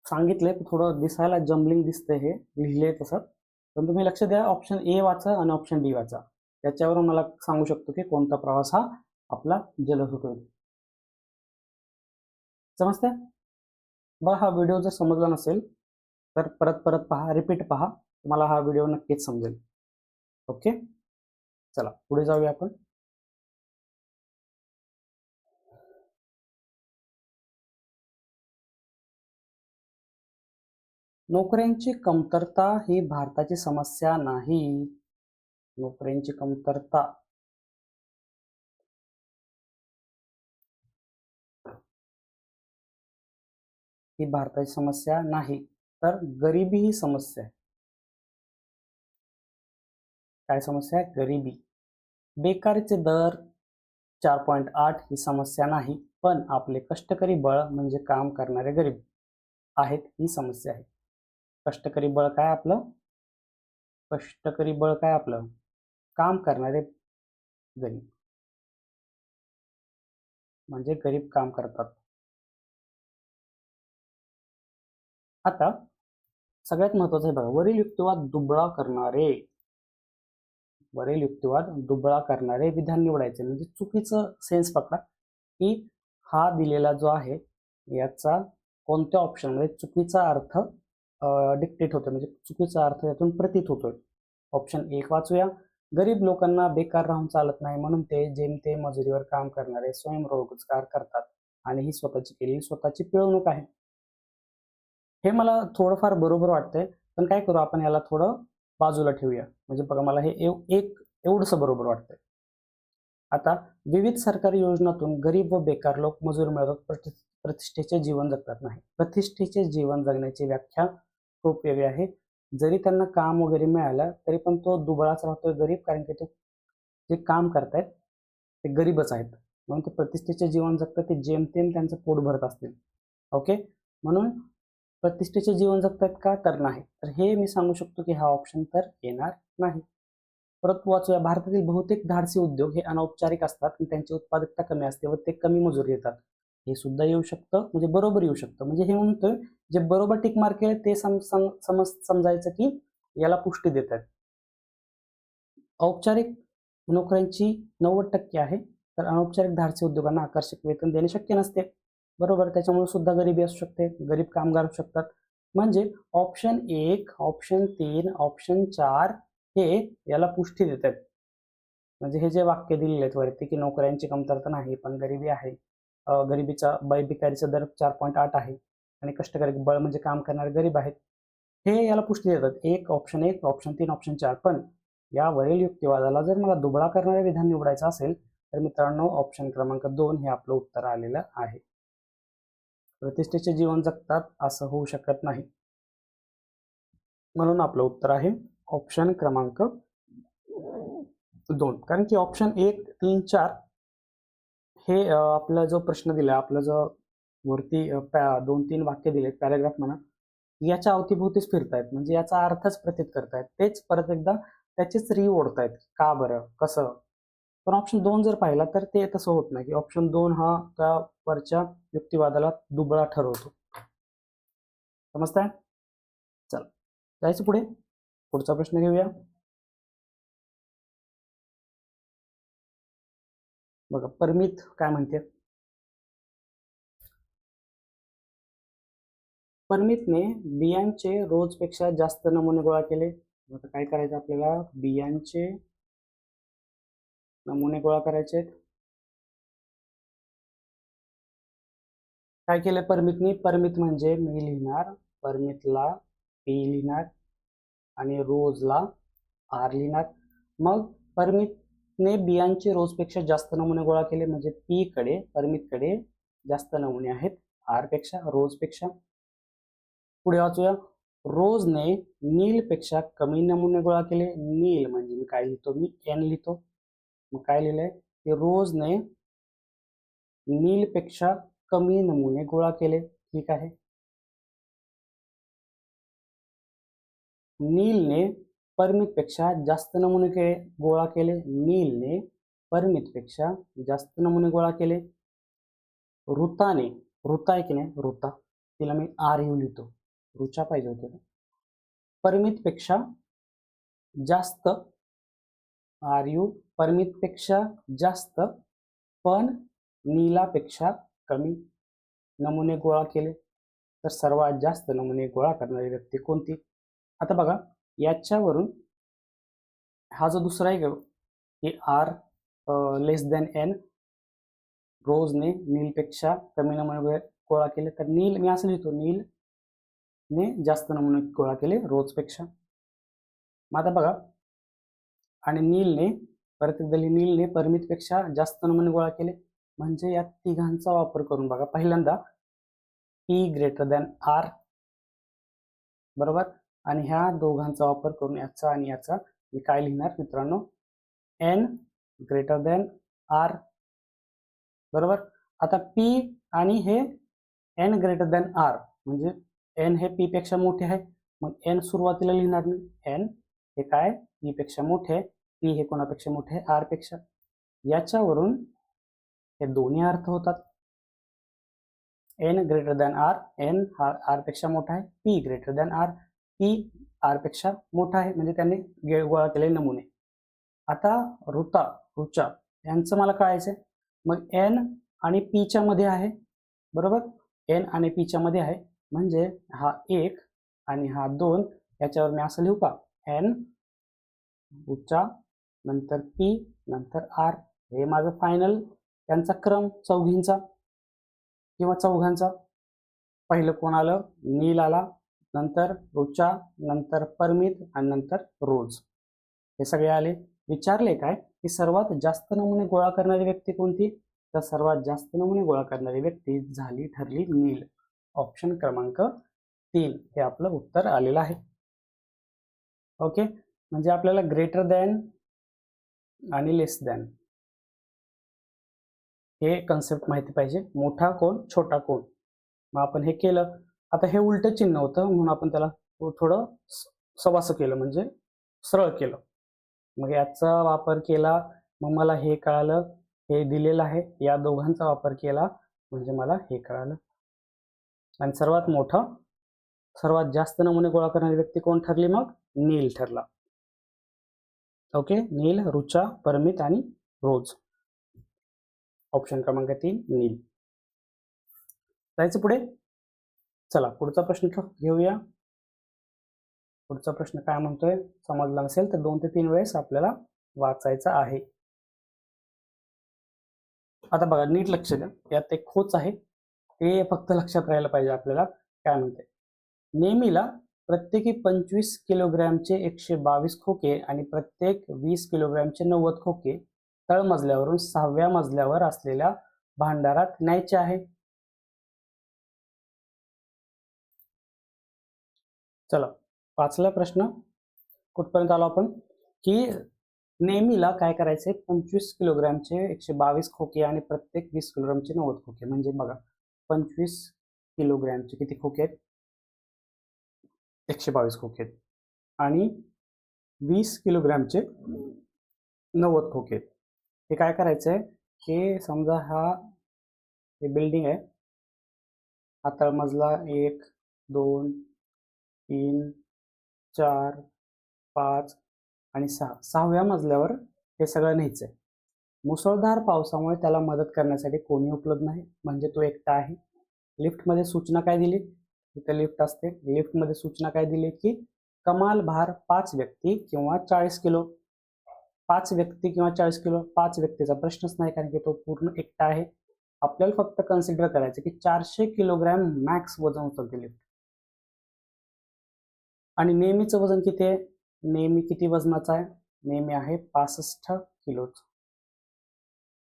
सांगितले, थोडं दिसायला जम्बलिंग दिसतंय, हे लिहिले तसं, पण तुम्ही लक्ष द्या. ऑप्शन ए वाचा आणि ऑप्शन डी वाचा, त्याच्यावरून मला सांगू शकतो की कोणता प्रवास हा आपला जलद होतो. समजतंय? बघा, हा व्हिडिओ जर समजला नसेल तर परत परत पहा, रिपीट पहा, तुम्हाला हा व्हिडिओ नक्कीच समजेल. ओके, चला पुढे जाऊया आपण. नोकऱ्यांची कमतरता ही भारताची समस्या नाही. नोकऱ्यांची कमतरता ही भारताची समस्या नाही, तर गरिबी ही समस्या आहे. काय समस्या आहे? गरिबी. बेकारीचे दर 4.8 ही समस्या नाही, पण आपले कष्टकरी बळ म्हणजे काम करणारे गरीब आहेत ही समस्या आहे. कष्टकरी बळ काय आपलं? कष्टकरी बळ काय आपलं? काम करणारे गरीब, म्हणजे गरीब काम करतात. आता सगळ्यात महत्वाचं आहे बघा, वरील दुबळा करणारे विधान निवडायचे. म्हणजे चुकीचं सेन्स पकडा की हा दिलेला जो आहे याचा कोणत्या ऑप्शनमध्ये चुकीचा अर्थ डिक्टेट होतोय, म्हणजे चुकीचा अर्थ यातून प्रतीत होतोय. ऑप्शन 1 वाचूया. गरीब लोकांना बेकार राहून चालत नाही, म्हणून ते जेमतेम मजुरीवर काम करणारे स्वयंरोजगार करतात आणि ही स्वतःची केलेली स्वतःची पिळवणूक आहे. हे मला थोडंफार बरोबर वाटतंय, पण काय करू आपण, याला थोडं बाजूला ठेवूया. म्हणजे बघा, मला हे एवढंसं बरोबर वाटतंय. आता विविध सरकारी योजनांतून गरीब व बेकार लोक मजूर मिळवतात, प्रतिष्ठेचे जीवन जगतात. नाही, प्रतिष्ठेचे जीवन जगण्याची व्याख्या खूप वेगळी आहे. जरी त्यांना काम वगैरे मिळालं तरी पण तो दुबळाच राहतोय, गरीब, कारण की ते जे काम करतायत ते गरीबच आहेत, म्हणून ते प्रतिष्ठेचे जीवन जगतात. ते जेमतेम त्यांचं पोट भरत असतील. ओके, म्हणून प्रतिष्ठेचे जीवन जगतात का? तर नाही. तर हे मी सांगू शकतो की हा ऑप्शन तर येणार नाही. परत वाचूया. भारतातील बहुतेक धाडसी उद्योग हे अनौपचारिक असतात आणि त्यांची उत्पादकता कमी असते व ते कमी मजुरी देतात. हे सुद्धा येऊ शकतं, म्हणजे बरोबर येऊ शकतं. म्हणजे हे म्हणतोय जे बरोबर टिक मार्क केले ते समजायचं की याला पुष्टी देत आहेत. औपचारिक नोकऱ्यांची 90% आहे, तर अनौपचारिक धाडसी उद्योगांना आकर्षक वेतन देणे शक्य नसते. बरोबर, त्याच्यामुळे सुद्धा गरिबी असू शकते, गरीब कामगार असू शकतात. म्हणजे ऑप्शन 1, ऑप्शन 3, ऑप्शन 4 हे याला पुष्टी देत आहेत. म्हणजे हे जे वाक्य दिलेले आहेत वरती की नोकऱ्यांची कमतरता नाही पण गरिबी आहे, गरिबीचा बेकारीचा दर 4.8 आहे आणि कष्टकरी बळ म्हणजे काम करणारे गरीब आहेत, हे याला पुष्टी देतात. Option 1, option 3, option 4. पण यावरील युक्तिवादाला जर मला दुबळा करणारे विधान निवडायचं असेल तर मित्रांनो ऑप्शन क्रमांक 2 हे आपलं उत्तर आलेलं आहे. प्रतिष्ठेचे जीवन जगतात असं होऊ शकत नाही, म्हणून आपलं उत्तर आहे ऑप्शन क्रमांक 2. कारण की ऑप्शन 1, 3, 4 हे आपला जो प्रश्न दिला, आपला जो वरती 2-3 वाक्य दिलेत, पॅराग्राफ म्हणा, याच्या अवतीभोवतीच फिरतायत, म्हणजे याचा अर्थच प्रतीत करतायत. तेच परत एकदा त्याचेच ओढतायत. का बरं, कसं? पण ऑप्शन 2 जर पाहिला तर ते तसं होत नाही की ऑप्शन 2 हा त्या वरच्या युक्तिवादाला दुबळा ठरवतो. समजताय? चला जायचं पुढे. पुढचा प्रश्न घेऊया. बघा, परमित काय म्हणते. परमितने बियांचे रोजपेक्षा जास्त नमुने गोळा केले. आता काय करायचं आपल्याला? बियांचे नमुने गोळा करायचे. काय केलं परमितने? परमित म्हणजे मी लिहिणार, परमितला पी लिहिणार आणि रोजला आर लिहिणार. मग परमितने बियांचे रोजपेक्षा जास्त नमुने गोळा केले, म्हणजे पी कडे, परमितकडे जास्त नमुने आहेत आर पेक्षा, रोज पेक्षा. पुढे वाचूया. रोजने नीलपेक्षा कमी नमुने गोळा केले. नील म्हणजे मी काय लिहितो, मी एन लिहितो. मग काय लिहिलंय की रोजने नीलपेक्षा कमी नमुने गोळा केले. ठीक आहे. नीलने परिमितपेक्षा जास्त नमुने गोळा केले. नीलने परिमितपेक्षा जास्त नमुने गोळा केले. ऋताने, ऋता आहे की नाही, ऋता, तिला मी आर यू लिहितो, ऋचा पाहिजे होते. परिमितपेक्षा जास्त, आर यू, परिमितपेक्षा जास्त पण नीलापेक्षा कमी नमुने गोळा केले. तर सर्वात जास्त नमुने गोळा करणारी व्यक्ती कोणती? आता बघा याच्यावरून हा जो दुसरा आहे की आर लेस दॅन एन, रोजने नीलपेक्षा कमी नमुने गोळा केले. तर नील मी असं लिहितो, नीलने जास्त नमुने गोळा केले रोजपेक्षा. मग आता बघा, आणि नीलने परत एकदा नीलने परिमितपेक्षा जास्त नमुने गोळा केले. म्हणजे या तिघांचा वापर करून बघा, पहिल्यांदा पी ग्रेटर दॅन आर, बरोबर, आणि ह्या दोघांचा वापर करून याचा आणि याचा मी काय लिहिणार मित्रांनो, एन ग्रेटर दॅन आर, बरोबर. आता पी आणि हे एन ग्रेटर दॅन आर म्हणजे एन हे पी पेक्षा मोठे आहे. मग एन सुरुवातीला लिहिणार मी, एन हे काय पी पेक्षा मोठे आहे, पी हे कोणापेक्षा मोठे आहे, आर पेक्षा. याच्यावरून हे दोन्ही अर्थ होतात. N greater than R, N हा आर पेक्षा मोठा आहे, P greater than R, P R पेक्षा मोठा आहे, म्हणजे त्यांनी गोळा केलेले नमुने. आता ऋचा यांचं मला कळायचंय. मग एन आणि पी च्या मध्ये आहे, बरोबर, एन आणि पी च्या मध्ये आहे, म्हणजे हा 1 आणि हा 2, याच्यावर मी असं लिहू का, एन ऋचा नंतर पी नंतर आर. हे माझं फायनल त्यांचा क्रम चौघींचा किंवा चौघांचा. पहिलं कोण आलं, नील आला, नंतर ऋचा, नंतर परमित आणि नंतर रोज, हे सगळे आले. विचारले काय की सर्वात जास्त नमुने गोळा करणारी व्यक्ती कोणती? तर सर्वात जास्त नमुने गोळा करणारी व्यक्ती ठरली नील. ऑप्शन क्रमांक 3 हे आपलं उत्तर आलेलं आहे. ओके, म्हणजे आपल्याला ग्रेटर दॅन आणि लेस दॅन हे कन्सेप्ट माहिती पाहिजे. मोठा कोण, छोटा कोण. मग आपण हे केलं. आता हे उलट चिन्ह होतं म्हणून आपण त्याला थोडं सवासं केलं, म्हणजे सरळ केलं. मग याचा वापर केला, मग मला हे कळालं, हे दिलेलं आहे, या दोघांचा वापर केला म्हणजे मला हे कळालं. आणि सर्वात मोठा, सर्वात जास्त नमुने गोळा करणारी व्यक्ती कोण ठरली? मग नील ठरला. ओके, नील, ऋचा, परमित आणि रोज. ऑप्शन क्रमांक 3 नील. जायचं पुढे. चला पुढचा प्रश्न घेऊया. पुढचा प्रश्न काय म्हणतोय, समजला नसेल तर 2 ते 3 वेळेस आपल्याला वाचायचा आहे. आता बघा नीट लक्ष द्या, यात एक खोच आहे, ते फक्त लक्षात राहायला पाहिजे आपल्याला. काय म्हणते, नेहमीला प्रत्येकी 25 किलोग्रॅमचे 122 खोके आणि प्रत्येक 20 किलोग्रॅमचे 90 खोके तळमजल्यावरून 6व्या मजल्यावर असलेल्या भांडारात न्यायचे आहे. चला पाचला प्रश्न कुठपर्यंत आलो आपण, की नेहमीला काय करायचे, 25 किलोग्रॅमचे 122 खोके आणि प्रत्येक 20 किलोग्रॅमचे 90 खोके. म्हणजे बघा 25 किलोग्रॅमचे किती खोके आहेत, 122 खोके आहेत, आणि 20 किलोग्रॅमचे 90 खोके आहेत. हे काय करायचंय, हे समजा हे बिल्डिंग आहे, हा तळमजला 1 2 3 4 5 आणि 6, 6व्या मजल्यावर हे सगळं न्यायचंय. मुसळधार पावसामुळे त्याला मदत करण्यासाठी कोणी उपलब्ध नाही, म्हणजे तो एकटा आहे. लिफ्टमध्ये सूचना काय दिली, इथे लिफ्ट असते, लिफ्टमध्ये सूचना काय दिली की कमाल भार 5 व्यक्ती किंवा 40 किलो. 5 व्यक्ती किंवा 40 किलो, 5 व्यक्तीचा प्रश्नच नाही, कारण की तो पूर्ण एकटा आहे. आपल्याला फक्त कन्सिडर करायचं की 400 किलोग्रॅम मॅक्स वजन उचलते लिफ्ट. आणि नेहमीचं वजन किती आहे, नेहमी किती वजनाचा आहे, नेहमी आहे 65 किलोच.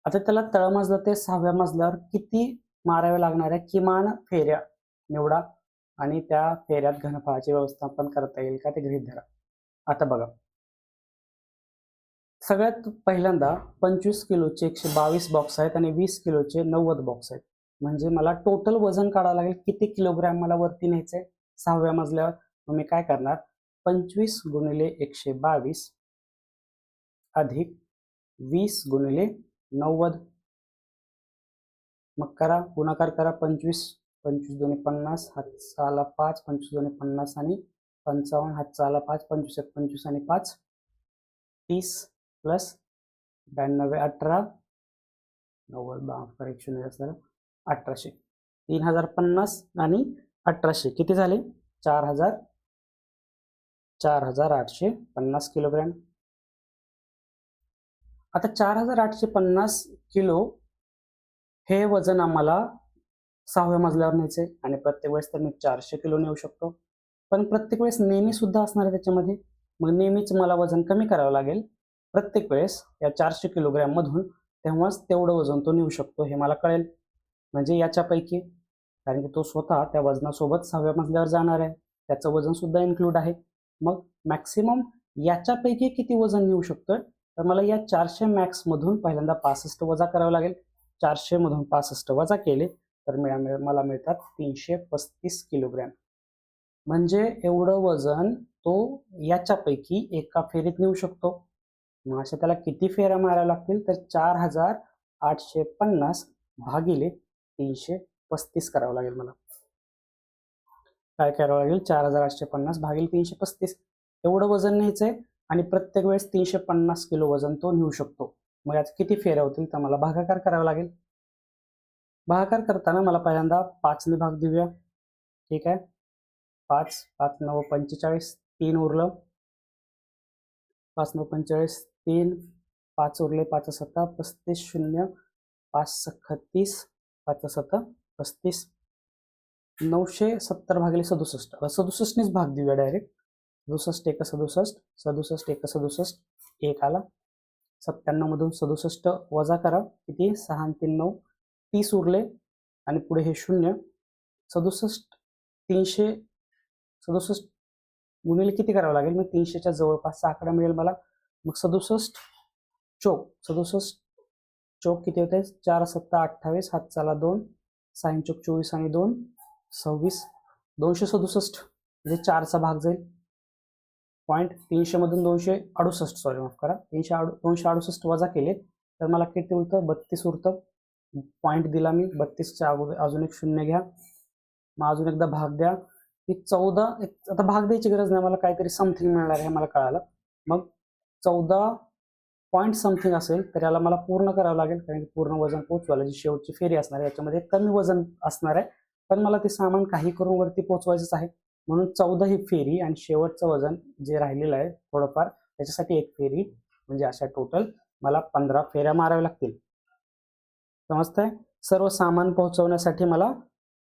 आता त्याला तळमजला ते 6व्या मजल्यावर किती माराव्या लागणाऱ्या किमान फेऱ्या निवडा आणि त्या फेऱ्यात घनफळाचे व्यवस्थापन करता येईल का ते गृहीत धरा. आता बघा, सगळ्यात पहिल्यांदा 25 किलोचे 122 बॉक्स आहेत आणि 20 किलोचे 90 बॉक्स आहेत. म्हणजे मला टोटल वजन काढावं लागेल, किती किलोग्रॅम मला वरती न्यायचंय 6व्या मजल्यावर. मग मी काय करणार, 25 गुणिले 122 अधिक 20 गुणिले 90. मग करा, गुणाकार करा. 25 25 दोन्ही 50, हात 6ला 5, 25 दोन्ही 50 आणि 55, हात 6ला 5, 25 एक 25 आणि 5 30 प्लस 92 18 90 1 असणार 1800. 3050 आणि 1800 किती झाले, 4850 किलोग्रॅम. आता 4850 किलो हे वजन आम्हाला 6व्या मजल्यावर न्यायचे आणि प्रत्येक वेळेस तर मी 400 किलो नेऊ शकतो. पण प्रत्येक वेळेस नेहमी सुद्धा असणार आहे त्याच्यामध्ये. मग नेहमीच मला वजन कमी करावं लागेल प्रत्येक वेळेस या 400 किलोग्रॅम मधून, तेव्हाच तेवढं वजन तो नेऊ शकतो हे मला कळेल. म्हणजे याच्यापैकी, कारण की तो स्वतः त्या वजनासोबत 6व्या मजल्यावर जाणार आहे, त्याचं वजन सुद्धा इन्क्लूड आहे. मग मॅक्सिमम याच्यापैकी किती वजन नेऊ शकतोय, तर मला या 400 मॅक्स मधून पहिल्यांदा 65 वजा करावं लागेल. 400 मधून 65 वजा केले तर मला मिळतात 335 किलोग्रॅम. म्हणजे एवढं वजन तो याच्यापैकी एका फेरीत नेऊ शकतो. मग अशा त्याला किती फेऱ्या माराव्या लागतील, तर 4850 भागिले 335 करावं लागेल. मला काय करावं लागेल, 4850 भागिले 335 एवढं वजन न्यायचंय आणि प्रत्येक वेळेस 350 किलो वजन तो नेऊ शकतो. मग यात किती फेऱ्या होतील, तर मला भागाकार करावा लागेल. भागाकार करताना मला पहिल्यांदा 5 ने भाग देऊया. ठीक आहे, 5 5 9 45, 3 उरलं, 5 9 45, 3 5 उरले, 5 7 35, 0 5 6 30, 5 7 35, 970 भागिले 67. 67नेच भाग देऊया डायरेक्ट. 67 एक 67, 67 एक 67, 1 आला. 97 मधून 67 वजा करा, किती 6 आणि 3 9, 30 उरले आणि पुढे हे 0. 67 367 गुणिले किती करावं लागेल, मग 300च्या जवळपासचा आकडा मिळेल मला. मग 67 चौक किती होते, 4 7 28, हात चाला 2, 6 चौक 24 आणि 2 26, 267 म्हणजे 4चा भाग जाईल. पॉईंट 300 मधून 268, सॉरी माफ करा, 268 वजा केले तर मला किती उरतं, 32 उरतं. पॉईंट दिला मी, 32च्या अजून एक 0 घ्या. मग अजून एकदा भाग द्या, की 14. आता भाग द्यायची गरज नाही, मला काहीतरी समथिंग मिळणार आहे मला कळालं. मग 14 पॉईंट समथिंग असेल तर याला मला पूर्ण करावं लागेल, कारण पूर्ण वजन पोहोचवायला जी शेवटची फेरी असणार आहे याच्यामध्ये कमी वजन असणार आहे, पण मला ते सामान काही करून वरती पोहोचवायचंच आहे. म्हणून 14 ही फेरी आणि शेवटचं वजन जे राहिलेलं आहे थोडंफार त्याच्यासाठी एक फेरी, म्हणजे अशा टोटल मला 15 फेऱ्या माराव्या लागतील. समजतंय, सर्व सामान पोहोचवण्यासाठी मला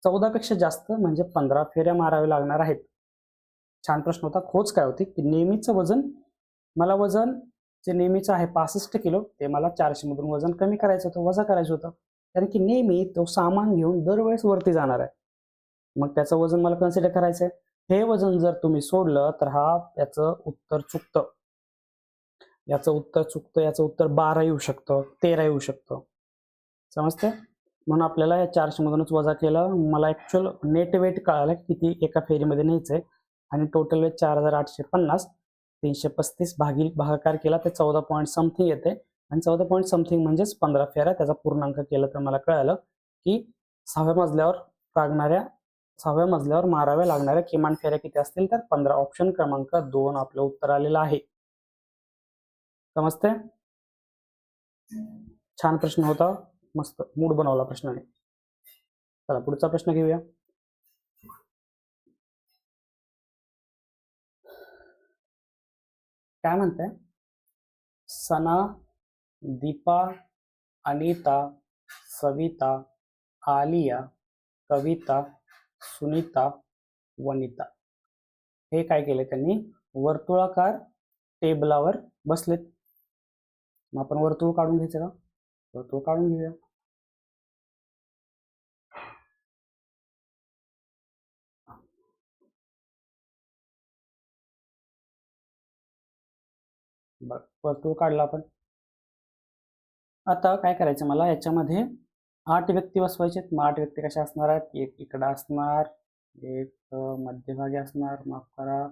14 पेक्षा जास्त म्हणजे 15 फेऱ्या माराव्या लागणार आहेत. छान प्रश्न होता. खोच काय होती की नेहमीचं वजन, मला वजन जे नेहमीचं आहे 65 किलो ते मला 400 मधून वजन कमी करायचं होतं, वजा करायचं होतं, कारण की नेहमी तो सामान घेऊन दरवेळेस वरती जाणार आहे. मग त्याचं वजन मला कन्सिडर करायचं आहे. हे वजन जर तुम्ही सोडलं तर याचं उत्तर चुकतं, याचं उत्तर 12 येऊ शकतं, 13 येऊ शकतं. समजते, म्हणून आपल्याला या 400 मधूनच वजा केलं. मला ऍक्च्युअल नेट वेट कळालं किती एका फेरीमध्ये न्यायचंय आणि टोटल वेट 4850. 335 भागाकार केला ते 14 पॉईंट समथिंग येते आणि 14 पॉईंट समथिंग म्हणजेच 15 फेऱ्या. त्याचा पूर्णांक केलं तर मला कळालं की 6व्या मजल्यावर माराव्या लागणाऱ्या किमान फेऱ्या किती असतील, तर 15. ऑप्शन क्रमांक 2 आपलं उत्तर आलेलं आहे. समजते, छान प्रश्न होता, मस्त मूड बनवला प्रश्नाने. चला पुढचा प्रश्न घेऊया. काय म्हणते, सना, दीपा, अनिता, सविता, आलिया, कविता, सुनीता, वनिता हे काय केले, त्यांनी वर्तुळाकार टेबलावर बसलेत. मग आपण वर्तुळ काढून घ्यायचं का, वर्तुळ काढून घेऊया. बघ वर्तुळ काढला आपण. आता काय करायचं मला, याच्यामध्ये 8 व्यक्ती बसवायचे. मग 8 व्यक्ती कशा असणार आहेत, एक इकडं असणार, एक मध्यभागी असणार, माफ करा,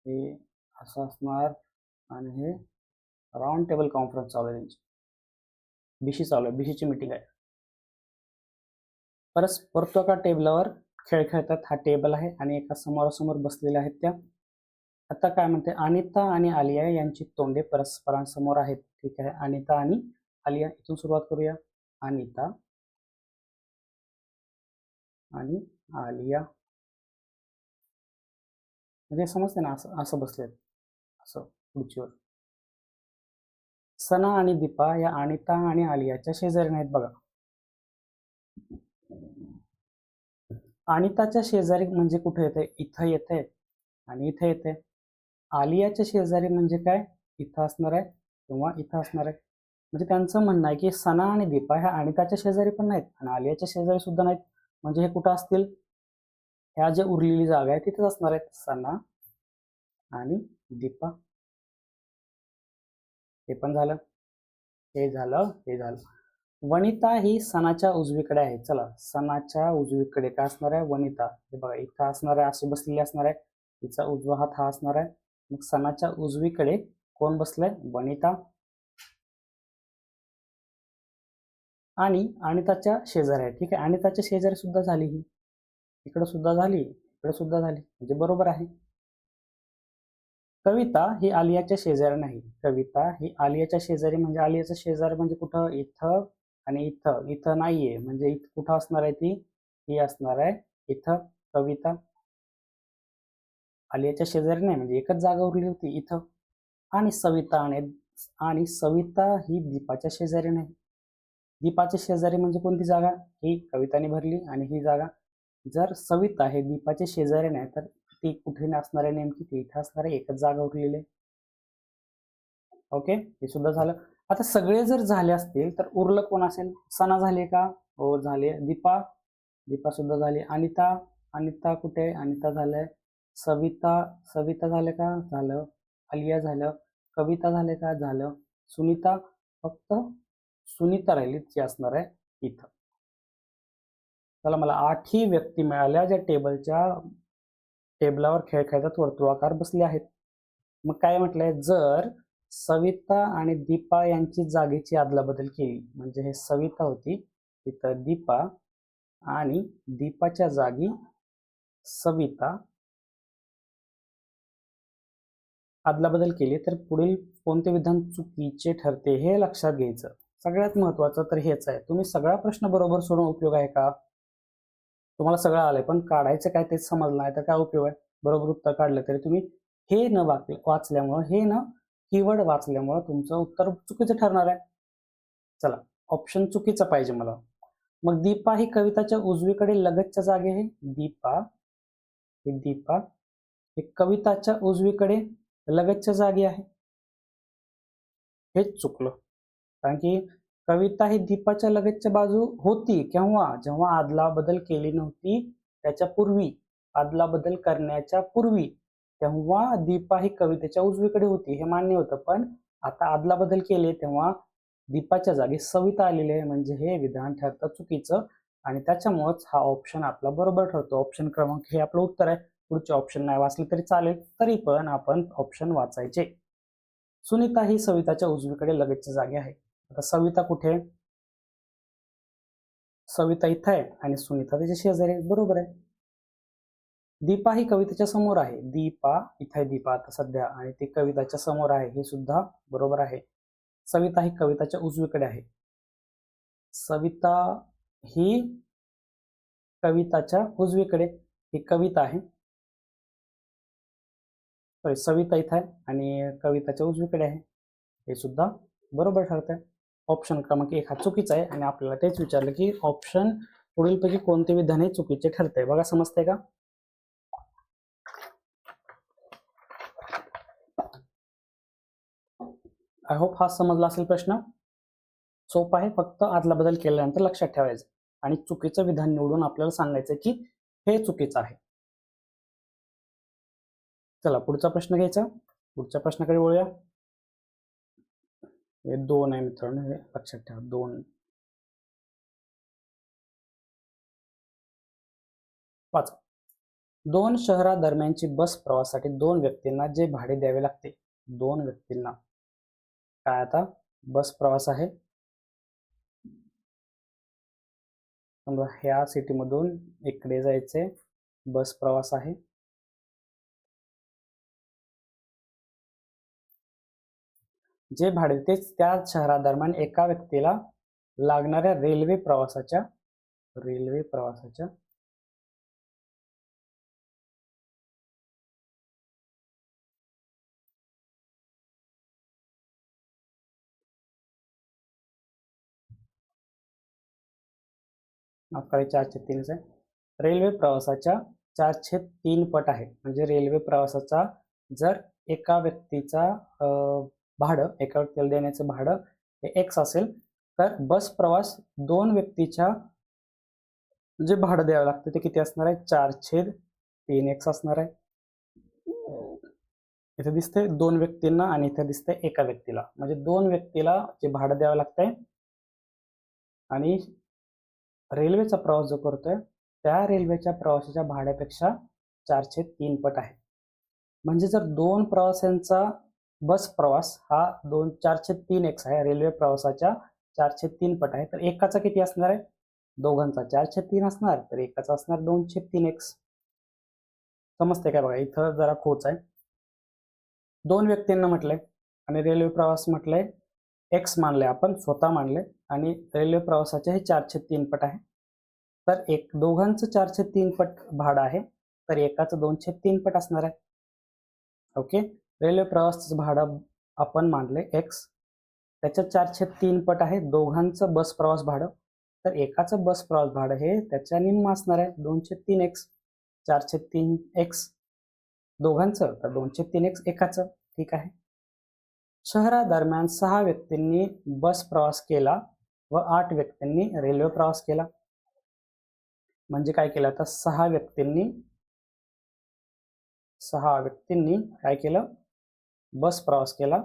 हे असं असणार, आणि हे राऊंड टेबल कॉन्फरन्स चालू आहे त्यांची, बीसी चालू आहे, बीसीची मीटिंग आहे. वर्तुळाकार टेबलावर खेळ खेळतात. हा टेबल आहे आणि एका समोरासमोर बसलेल्या आहेत त्या. आता काय म्हणते, अनिता आणि आलिया यांची तोंडे परस्परांसमोर आहेत. ठीक आहे, अनिता आणि आलिया, इथून सुरुवात करूया. अनिता आणि आलिया, म्हणजे समजते ना, असं असं बसलेत, असं खुर्चीवर. सना आणि दीपा या अनिता आणि आलियाच्या शेजारी आहेत बघा. अनिताच्या शेजारी म्हणजे कुठे येते, इथं येते आणि इथे येते. आलियाच्या शेजारी म्हणजे काय, इथं असणार आहे किंवा इथं असणार आहे. म्हणजे त्यांचं म्हणणं आहे की सना आणि दीपा ह्या अनिताच्या शेजारी पण नाहीत आणि आलियाच्या शेजारी सुद्धा नाहीत. म्हणजे हे कुठं असतील, ह्या जे उरलेली जागा आहे तिथेच असणार आहेत, सना आणि दीपा. हे पण झालं, हे झालं, हे झालं. वनिता ही सनाच्या उजवीकडे आहे. चला, सनाच्या उजवीकडे काय असणार आहे, वनिता. हे बघा इथं असणार आहे, अशी बसलेली असणार आहे, तिचा उजवा हात हा असणार आहे. मग सनाच्या उजवीकडे कोण बसलंय, वनिता. आणि अनिताच्या शेजारी आहे. ठीक आहे, अनिताच्या शेजारी सुद्धा झाली ही, इकडे सुद्धा झाली, इकडे सुद्धा झाली, म्हणजे बरोबर आहे. कविता ही आलियाच्या शेजारी नाही. कविता ही आलियाच्या शेजारी, म्हणजे आलियाच्या शेजारी म्हणजे कुठं, इथं आणि इथं. इथं नाहीये, म्हणजे इथं कुठं असणार आहे ती, ही असणार आहे इथं. कविता आलियाच्या शेजारी नाही, म्हणजे एकच जागा उरली होती इथं. आणि सविता ही दीपाच्या शेजारी नाही. दीपाच्या शेजारी म्हणजे कोणती जागा, ही कविताने भरली आणि ही जागा. जर सविता हे दीपाच्या शेजारी नाही तर ती कुठे असणार आहे, नेमकी ती इथे असणार आहे, एकच जागा उरलेली आहे. ओके, हे सुद्धा झालं. आता सगळे जर झाले असतील तर उरलं कोण असेल, सना झाले का, हो झाले. दीपा, दीपा सुद्धा झाली. अनिता, अनिता कुठे, अनिता झालंय. सविता, सविता झाले का, झालं. आलिया झालं. कविता झाले का, झालं. सुनीता, फक्त सुनीता राहिली, ती असणार आहे इथं. चला, मला 8ही व्यक्ती मिळाल्या ज्या टेबलावर खेळ खेळतात, वर्तुळाकार बसले आहेत. मग काय म्हटलंय, जर सविता आणि दीपा यांची जागेची अदलाबदल केली, म्हणजे हे सविता होती, तिथं दीपा, आणि दीपाच्या जागी सविता अदलाबदल केली तर पुढील कोणते विधान चुकीचे ठरते हे लक्षात घ्यायचं. सगळ्यात महत्वाचं तर हेच आहे. तुम्ही सगळा प्रश्न बरोबर सोडून उपयोग आहे का, तुम्हाला सगळं आलंय पण काढायचं काय तेच समजलं नाही तर काय उपयोग आहे. बरोबर उत्तर काढलं तरी तुम्ही हे न वाचल्यामुळं, हे न कीवर्ड वाचल्यामुळं तुमचं उत्तर चुकीचं ठरणार आहे. चला, ऑप्शन चुकीचा पाहिजे मला. मग दीपा ही कविताच्या उजवीकडे लगतच्या जागी आहे. दीपा ही कविताच्या उजवीकडे लगतच्या जागी आहे. हेच चुकलं, कारण की कविता ही दीपाच्या लगतच्या बाजू होती केव्हा, जेव्हा आदला बदल केली नव्हती त्याच्या पूर्वी, आदला बदल करण्याच्या पूर्वी, तेव्हा दीपा ही कवितेच्या उजवीकडे होती, हे मान्य होतं. पण आता आदला बदल केले तेव्हा दीपाच्या जागी सविता आलेली आहे, म्हणजे हे विधान ठरतं चुकीचं आणि त्याच्यामुळेच हा ऑप्शन आपला बरोबर ठरतो. ऑप्शन क्रमांक हे आपलं उत्तर आहे. पुढचे ऑप्शन नाही वाचले तरी चालेल, तरी पण आपण ऑप्शन वाचायचे. सुनीता ही सविताच्या उजवीकडे लगतच्या जागी आहे. आता सविता कुठे, सविता इथं आहे आणि सुनीता त्याच्या शेजारी, बरोबर आहे. दीपा ही कवितेच्या समोर आहे. दीपा इथं आहे, दीपा आता सध्या, आणि ती कविताच्या समोर आहे, हे सुद्धा बरोबर आहे. सविता ही कविताच्या उजवीकडे आहे. सविता ही कविताच्या उजवीकडे, ही कविता आहे, सॉरी सविता इथं आहे आणि कविताच्या उजवीकडे आहे, हे सुद्धा बरोबर ठरतंय. ऑप्शन क्रमांक 1 हा चुकीचा आहे आणि आपल्याला तेच विचारलं की ऑप्शन पुढीलपैकी कोणते विधान हे चुकीचे ठरते. बघा समजतंय का. आय होप हा समजला असेल प्रश्न. सोपा आहे, फक्त आदला बदल केल्यानंतर लक्षात ठेवायचं आणि चुकीचं विधान निवडून आपल्याला सांगायचं की हे चुकीचं आहे. चला पुढचा प्रश्न घ्यायचा, पुढच्या प्रश्नाकडे वळूया. हे 2 आहे मित्रांनो, हे लक्षात ठेवा 2. 5. 2 शहरादरम्यानची बस प्रवासासाठी 2 व्यक्तींना जे भाडे द्यावे लागते, 2 व्यक्तींना काय, आता बस प्रवास आहे, समजा ह्या सिटीमधून इकडे जायचे, बस प्रवास आहे, जे भाडे तेच त्या शहरादरम्यान एका व्यक्तीला लागणाऱ्या रेल्वे प्रवासाच्या आपल्याकडे 4/3 आहे, रेल्वे प्रवासाच्या 4/3 पट आहे. म्हणजे रेल्वे प्रवासाचा जर एका व्यक्तीचा भाडं, एका व्यक्तीला देण्याचं भाडं हे x असेल, तर बस प्रवास 2 व्यक्तीच्या जे भाडं द्यावं लागतं ते किती असणार आहे, 4/3x असणार आहे. इथे दिसतंय 2 व्यक्तींना आणि इथे दिसतंय एका व्यक्तीला, म्हणजे 2 व्यक्तीला जे भाडं द्यावं लागतंय आणि रेल्वेचा प्रवास जो करतोय त्या रेल्वेच्या प्रवासाच्या भाड्यापेक्षा 4/3 पट आहे. म्हणजे जर 2 प्रवाशांचा बस प्रवास हा 4/3x आहे, रेल्वे प्रवासाच्या 4/3 पट आहे, तर एकाचा किती असणार आहे, दोघांचा 4/3 असणार, तर एकाचा असणार 2/3x. समजते काय, बघा इथं जरा खोच आहे. 2 व्यक्तींना म्हटलंय आणि रेल्वे प्रवास म्हटलंय, x मानले आपण, स्वतः मानले, आणि रेल्वे प्रवासाचे हे 4/3 पट आहे, तर दोघांचं 4/3 पट भाडं आहे, तर एकाचं 2/3 पट असणार आहे. ओके, रेल्वे प्रवासाचं भाडं आपण मानले x, त्याच्या 4/3 पट आहे दोघांचं बस प्रवास भाडं, तर एकाचं बस प्रवास भाडं हे त्याच्या निम्म असणार आहे, 2/3x. 4/3x दोघांचं, तर 2/3x एकाचं. ठीक आहे. शहरादरम्यान 6 व्यक्तींनी बस प्रवास केला व 8 व्यक्तींनी रेल्वे प्रवास केला. म्हणजे काय केलं, आता 6 व्यक्तींनी काय केलं, बस प्रवास केला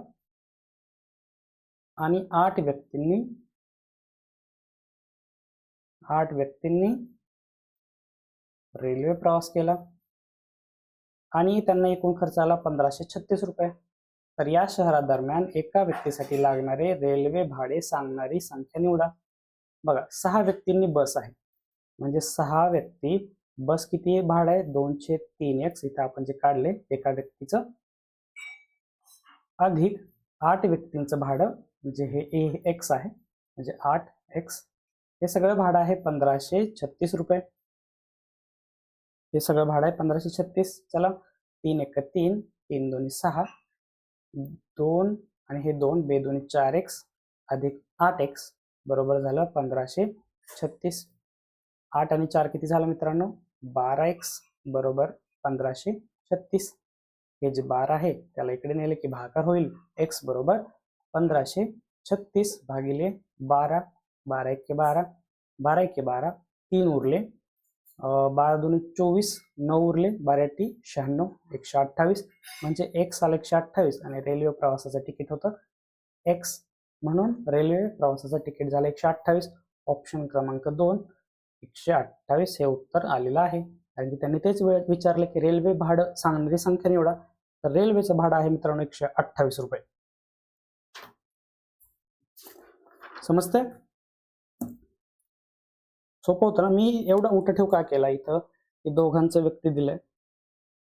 आणि 8 व्यक्तींनी रेल्वे प्रवास केला आणि त्यांना एकूण खर्च आला 1536 रुपये. तर या शहरादरम्यान एका व्यक्तीसाठी लागणारे रेल्वे भाडे सांगणारी संख्या निवडा. बघा 6 व्यक्तींनी बस आहे, म्हणजे 6 व्यक्ती बस किती भाडं आहे, 2/3x इथं आपण जे काढले एका व्यक्तीचं, अधिक 8 व्यक्तींचं भाडं, म्हणजे हे x आहे, म्हणजे 8x, हे सगळं भाडं आहे 1536 रुपये. हे सगळं भाडं आहे 1536. चला 3 1 3, 3 2 6, 2 आणि हे 2, 2 2 4x अधिक 8x बरोबर झालं 1536. 8 आणि 4 किती झालं मित्रांनो, 12x बरोबर 1536. हे जे 12 आहे त्याला इकडे नेले की भागाकार होईल, x बरोबर 1536 भागिले 12, 12 1 12, 12 1 12, 3 उरले, 12 2 24, 9 उरले, 12 8 96, 128, म्हणजे x आला 128 आणि रेल्वे प्रवासाचं तिकीट होतं x, म्हणून रेल्वे प्रवासाचं तिकीट झालं 128. ऑप्शन क्रमांक 2 128 हे उत्तर आलेलं आहे. कारण की त्यांनी तेच वेळ विचारले की रेल्वे भाडं सांगणारी संख्या निवडा, तर रेल्वेचं भाडं आहे मित्रांनो 128 रुपये. समजतंय, सोपं होतं ना. मी एवढा उठा ठेव का केला इथं, की दोघांचं व्यक्ती दिलंय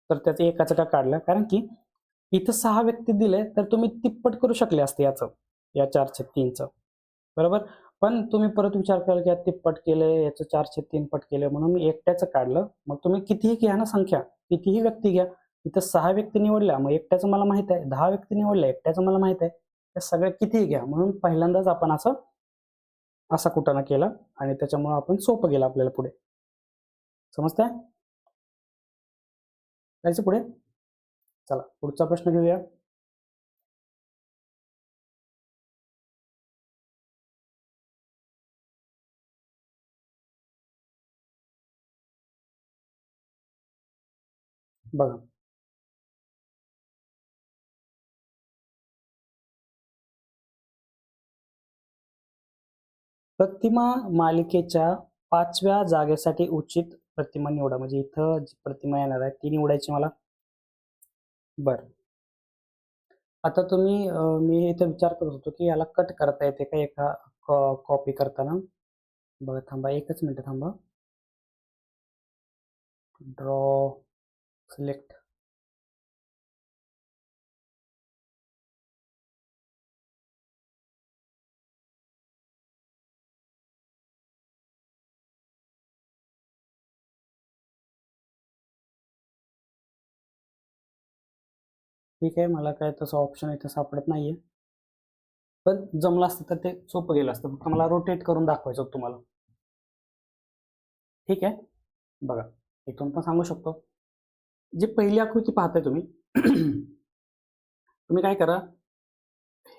तर त्याचं एकाचं का काढलं, कारण की इथं 6 व्यक्ती दिले तर तुम्ही तिप्पट करू शकले असते याचं, या 4/3चं, बरोबर. पण तुम्ही परत विचार केला की तिप्पट केलंय, याचं 4/3 पट केलं, म्हणून मी एकट्याचं काढलं. मग तुम्ही कितीही घ्या ना संख्या, कितीही व्यक्ती घ्या, इथं 6 व्यक्ती निवडल्या, मग एकट्याचं मला माहित आहे, 10 व्यक्ती निवडल्या, एकट्याचं मला माहित आहे, त्या सगळ्या कितीही घ्या, म्हणून पहिल्यांदाच आपण असा कुटाणा केला आणि त्याच्यामुळे आपण सोपं गेलं आपल्याला पुढे. समजतंय, जायचं पुढे. चला पुढचा प्रश्न घेऊया. बघा प्रतिमा मालिकेच्या 5व्या जागेसाठी उचित प्रतिमा निवडा. म्हणजे इथं जी प्रतिमा येणार आहे ती निवडायची मला. बर, आता तुम्ही मी इथे विचार करत होतो की याला कट करता येते का एका कॉपी करताना. बघा, थांबा एकच मिनिट थांबा. Draw, select. ठीक आहे, मला काय तसं ऑप्शन इथं सापडत नाहीये, पण जमलं असतं तर ते सोपं गेलं असतं. फक्त मला रोटेट करून दाखवायचं होतं तुम्हाला. ठीक आहे, बघा इथून पण सांगू शकतो. जी पहिली आकृती पाहताय तुम्ही तुम्ही काय करा,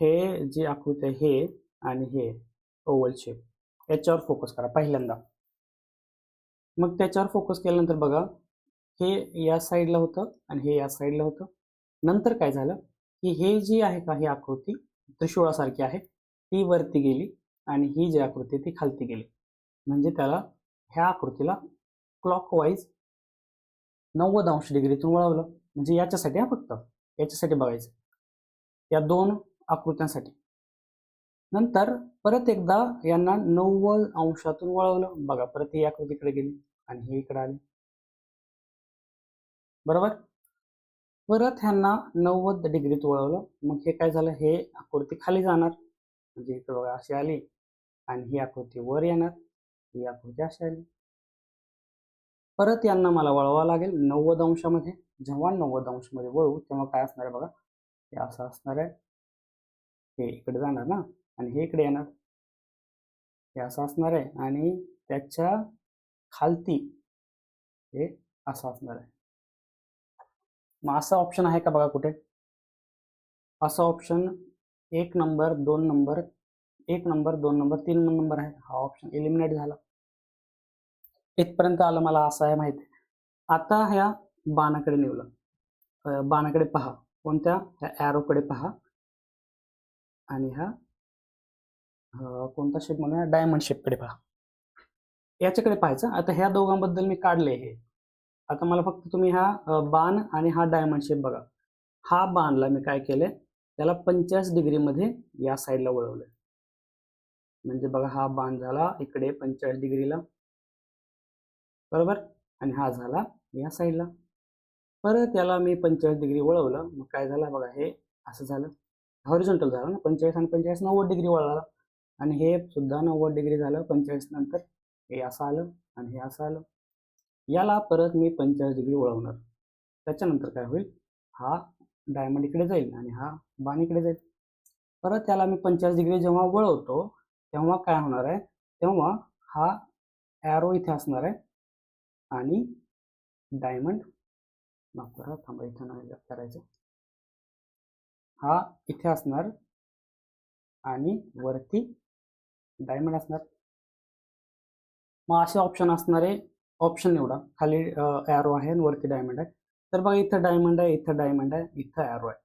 हे जी आकृती आहे हे आणि हे ओव्हल शेप याच्यावर फोकस करा पहिल्यांदा. मग त्याच्यावर फोकस केल्यानंतर बघा, हे या साईडला होतं आणि हे या साईडला होतं. नंतर काय झालं की हे जी आहे का ही आकृती त्रिशूळासारखी आहे ती वरती गेली आणि ही जी आकृती ती खालती गेली. म्हणजे त्याला ह्या आकृतीला क्लॉकवाईज 90° वळवलं. म्हणजे याच्यासाठी फक्त याच्यासाठी बघायचं, या दोन आकृत्यांसाठी. नंतर परत एकदा यांना 90° वळवलं. बघा, परत ही आकृतीकडे गेली आणि हे इकडे आले, बरोबर. परत ह्यांना 90° वळवलं. मग हे काय झालं, हे आकृती खाली जाणार. म्हणजे इकडे बघा अशी आली आणि ही आकृती वर येणार, ही आकृती अशी आली. परत यांना मला वळवावं लागेल 90°मध्ये. जेव्हा 90°मध्ये वळू तेव्हा काय असणार आहे बघा, हे असं असणार आहे. हे इकडे जाणार ना आणि हे इकडे येणार, हे असं असणार आहे आणि त्याच्या खालती हे असं असणार आहे. मग असं ऑप्शन आहे का बघा कुठे? असं option 1 number 2 number 1 number 2 number 3 number आहे. हा ऑप्शन एलिमिनेट झाला. इथपर्यंत आलं मला, असं आहे माहिती. आता ह्या बाणाकडे निवडलं, बाणाकडे पहा, कोणत्या, ह्या ॲरोकडे पहा आणि ह्या कोणता शेप म्हणूया, डायमंड शेपकडे पहा. याच्याकडे पाहायचं. आता ह्या दोघांबद्दल मी काढले हे. आता मला फक्त तुम्ही हा बाण आणि हा डायमंड शेप बघा. हा बाणला मी काय केलंय, त्याला 45°मध्ये या साईडला वळवलंय. म्हणजे बघा, हा बाण झाला इकडे 45°ला, बरोबर, आणि हा झाला या साईडला. परत याला मी 45° वळवलं. मग काय झालं बघा, हे असं झालं, हॉरिझॉन्टल झालं ना. 45 आणि 45 90° वळाला आणि हे सुद्धा 90° झालं. 45 नंतर हे असं आलं आणि हे असं आलं. याला परत मी 45° वळवणार. त्याच्यानंतर काय होईल, हा डायमंड इकडे जाईल आणि हा बाण इकडे जाईल. परत त्याला मी 45° जेव्हा वळवतो तेव्हा काय होणार आहे, तेव्हा हा ॲरो इथे असणार आहे आणि डायमंड, माफ करा, थांबा इथे नाही करायचं, हा इथे असणार आणि वरती डायमंड असणार. मग असे ऑप्शन असणारे ऑप्शन निवडा. खाली ॲरो आहे आणि वरती डायमंड आहे. तर बघा, इथं डायमंड आहे, इथं डायमंड आहे, इथं ॲरो आहे.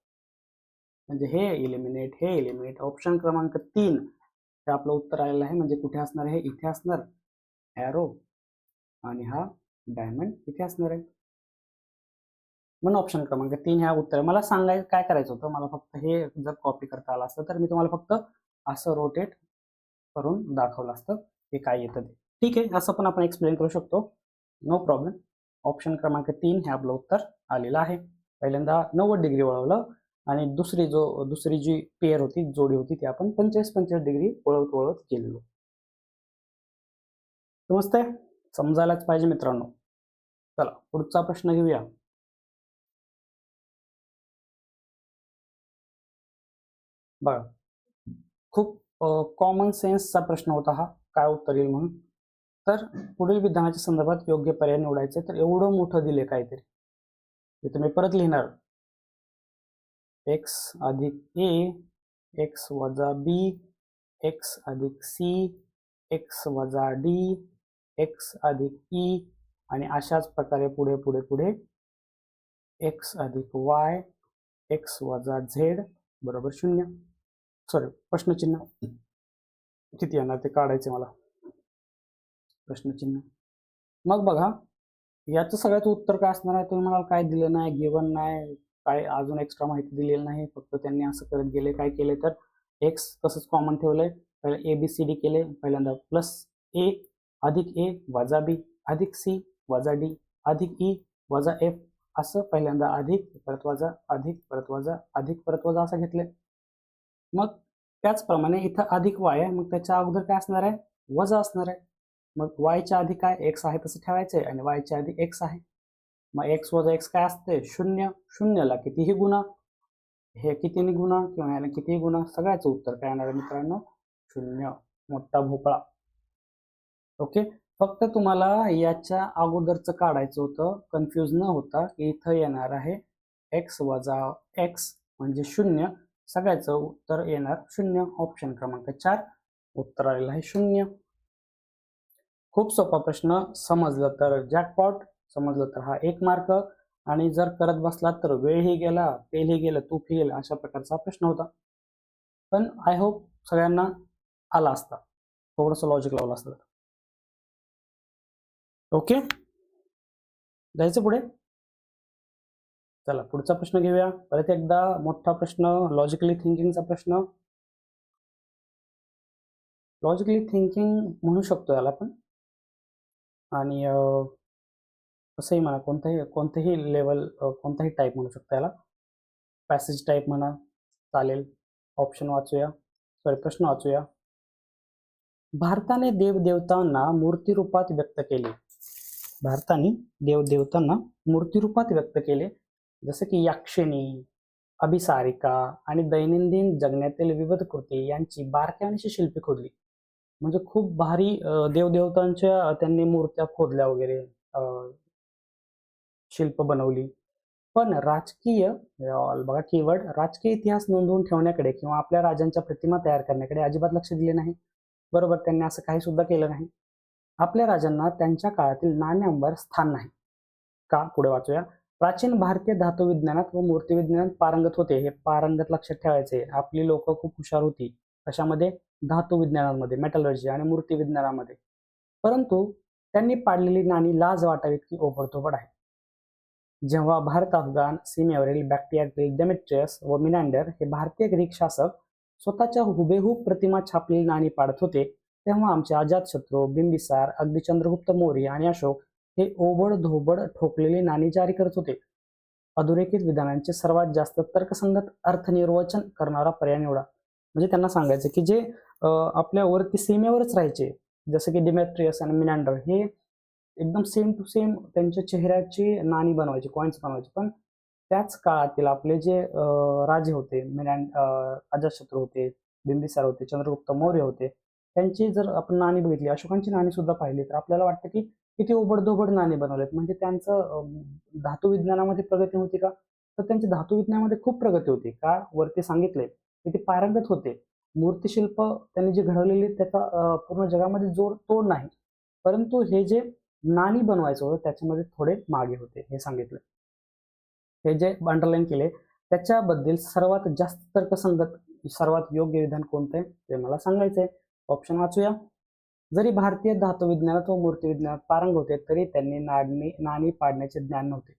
म्हणजे हे एलिमिनेट, हे एलिमिनेट. ऑप्शन क्रमांक 3 हे आपलं उत्तर आलेलं आहे. म्हणजे कुठे असणार आहे, इथे असणार ॲरो आणि हा डायमंड इथे असणार आहे. म्हणून ऑप्शन क्रमांक 3 ह्या उत्तर. मला सांगायचं काय करायचं होतं, मला फक्त हे जर कॉपी करता आलं असतं तर मी तुम्हाला फक्त असं रोटेट करून दाखवलं असतं हे काय येतं ते. ठीक आहे, असं पण आपण एक्सप्लेन करू शकतो, नो प्रॉब्लेम. ऑप्शन क्रमांक 3 हे आपलं उत्तर आलेलं आहे. पहिल्यांदा 90° वळवलं आणि दुसरी जी पेअर होती, जोडी होती, ती आपण 45 वळवत वळवत गेलेलो. समजतंय? समजायलाच पाहिजे मित्रांनो. चला पुढचा प्रश्न घेऊया. बघा, खूप कॉमन सेन्सचा प्रश्न होता हा, काय उत्तर येईल म्हणून. तर पुढील विधानाच्या संदर्भात योग्य पर्याय निवडायचे. तर एवढं मोठं दिले काहीतरी, इथं मी परत लिहिणार, x अधिक a, x वजा b, x अधिक c, x वजा d, x अधिक e आणि अशाच प्रकारे पुढे पुढे पुढे x अधिक y, x वजा z बरोबर 0. सॉरी, प्रश्नचिन्ह. किती येणार ते काढायचे मला प्रश्नचिन्ह. मग बघा याचं सगळ्यात उत्तर काय असणार आहे, तुम्ही म्हणाल काय दिलं नाही, गिवन नाही, काय अजून एक्स्ट्रा माहिती दिलेली नाही, फक्त त्यांनी असं करत गेले. काय केले तर एक्स तसंच कॉमन ठेवलंय, पहिले ए बी सी डी केले, पहिल्यांदा प्लस ए अधिक ए वजा बी अधिक सी वजा डी अधिक ई वजा एफ, असं पहिल्यांदा अधिक परत वजा अधिक परत वजा अधिक परत वजा असं घेतले. मग त्याचप्रमाणे इथं अधिक वाय आहे, मग त्याच्या अगोदर काय असणार आहे, वजा असणार आहे. मग वायच्या आधी काय एक्स आहे तसं ठेवायचं आहे आणि वायच्या आधी एक्स आहे. मग एक्स वजा एक्स काय असते, शून्य. शून्याला कितीही गुणा, हे कितीने गुणा किंवा याला कितीही गुणा, सगळ्याचं उत्तर काय येणार आहे मित्रांनो, शून्य. मोठा भोपळा. ओके. फक्त तुम्हाला याच्या अगोदरचं काढायचं होतं, कन्फ्यूज न होता. इथं येणार आहे एक्स वजा एक्स म्हणजे शून्य, सगळ्याचं उत्तर येणार शून्य. ऑप्शन क्रमांक 4 उत्तर आलेलं आहे शून्य. खूप सोपा प्रश्न, समजलं तर जॅकपॉट, समजलं तर हा 1 मार्क, आणि जर करत बसला तर वेळही गेला, तेलही गेलं, तूपही गेलं, अशा प्रकारचा प्रश्न होता. पण आय होप सगळ्यांना आला असता, थोडंसं लॉजिक लावलं असतं. ओके, जायचं पुढे. चला पुढचा प्रश्न घेऊया. परत एकदा मोठा प्रश्न, लॉजिकली थिंकिंगचा प्रश्न. लॉजिकली थिंकिंग म्हणू शकतो याला आपण, आणि कसंही म्हणा, कोणतेही लेवल, कोणताही टाईप म्हणू शकतो याला. पॅसेज टाईप म्हणा चालेल. ऑप्शन वाचूया, सॉरी प्रश्न वाचूया. भारताने देवदेवतांना मूर्तिरूपात व्यक्त केले. भारताने देवदेवतांना मूर्तिरूपात व्यक्त केले, जसं की यक्षिणी, अभिसारिका आणि दैनंदिन जगण्यातील विविध कृती यांची बारकाईने शिल्पे खोदली. म्हणजे खूप भारी देवदेवतांच्या त्यांनी मूर्त्या खोदल्या वगैरे, शिल्प बनवली. पण राजकीय, बघा कीवर्ड, राजकीय इतिहास नोंदवून ठेवण्याकडे किंवा आपल्या राजांच्या प्रतिमा तयार करण्याकडे अजिबात लक्ष दिले नाही. बरोबर, त्यांनी असं काही सुद्धा केलं नाही. आपल्या राजांना त्यांच्या काळातील नाण्यांवर स्थान नाही का? पुढे वाचूया. प्राचीन भारतीय धातुविज्ञानात व मूर्तिविज्ञानात पारंगत होते. हे पारंगत लक्षात ठेवायचे. आपली लोक खूप हुशार होती कशामध्ये, धातुविज्ञानामध्ये, मेटलर्जी आणि मूर्तिविज्ञानामध्ये. परंतु त्यांनी पाडलेली नाणी लाज वाटावी इतकी ओबडधोबड आहे. जेव्हा भारत अफगाण सीमेवरील बॅक्ट्रियातील डेमेट्रियस व मिनांडर हे भारतीय ग्रीक शासक स्वतःच्या हुबेहूब प्रतिमा छापलेली नाणी पाडत होते, तेव्हा आमचे अजातशत्रू, बिंबिसार, अगदी चंद्रगुप्त मौर्य आणि अशोक हे ओबडधोबड ठोकलेली नाणी जारी करत होते. अधोरेखित विधानांचे सर्वात जास्त तर्कसंगत अर्थनिर्वचन करणारा पर्याय निवडा. म्हणजे त्यांना सांगायचं की जे आपल्यावरती सीमेवरच राहायचे, जसं की डिमेट्रियस आणि मिनांडर, हे एकदम सेम टू सेम त्यांच्या चेहऱ्याची नाणी बनवायची, कॉइन्स बनवायचे. पण त्याच काळातील आपले जे राजे होते, अजातशत्रू होते, बिंबिसार होते, चंद्रगुप्त मौर्य होते, त्यांची जर आपण नाणी बघितली, अशोकांची नाणी सुद्धा पाहिली, तर आपल्याला वाटतं की किती ओबडधोबड नाणी बनवलेत. म्हणजे त्यांचं धातू विज्ञानामध्ये प्रगती होती का? तर त्यांची धातू विज्ञानामध्ये खूप प्रगती होती का? वरती सांगितले की ते पारंगत होते. मूर्तिशिल्प त्यांनी जे घडवलेली त्याचा पूर्ण जगामध्ये जोड तोड नाही, परंतु हे जे नाणी बनवायचं होतं त्याच्यामध्ये थोडे मागे होते, हे सांगितलं. हे जे अंडरलाईन केले त्याच्याबद्दल सर्वात जास्त तर्कसंगत, सर्वात योग्य विधान कोणते ते मला सांगायचंय. ऑप्शन वाचूया. जरी भारतीय धातुविज्ञानात व मूर्तिविज्ञानात पारंगत होते, तरी त्यांनी नाणी पाडण्याचे ज्ञान नव्हते.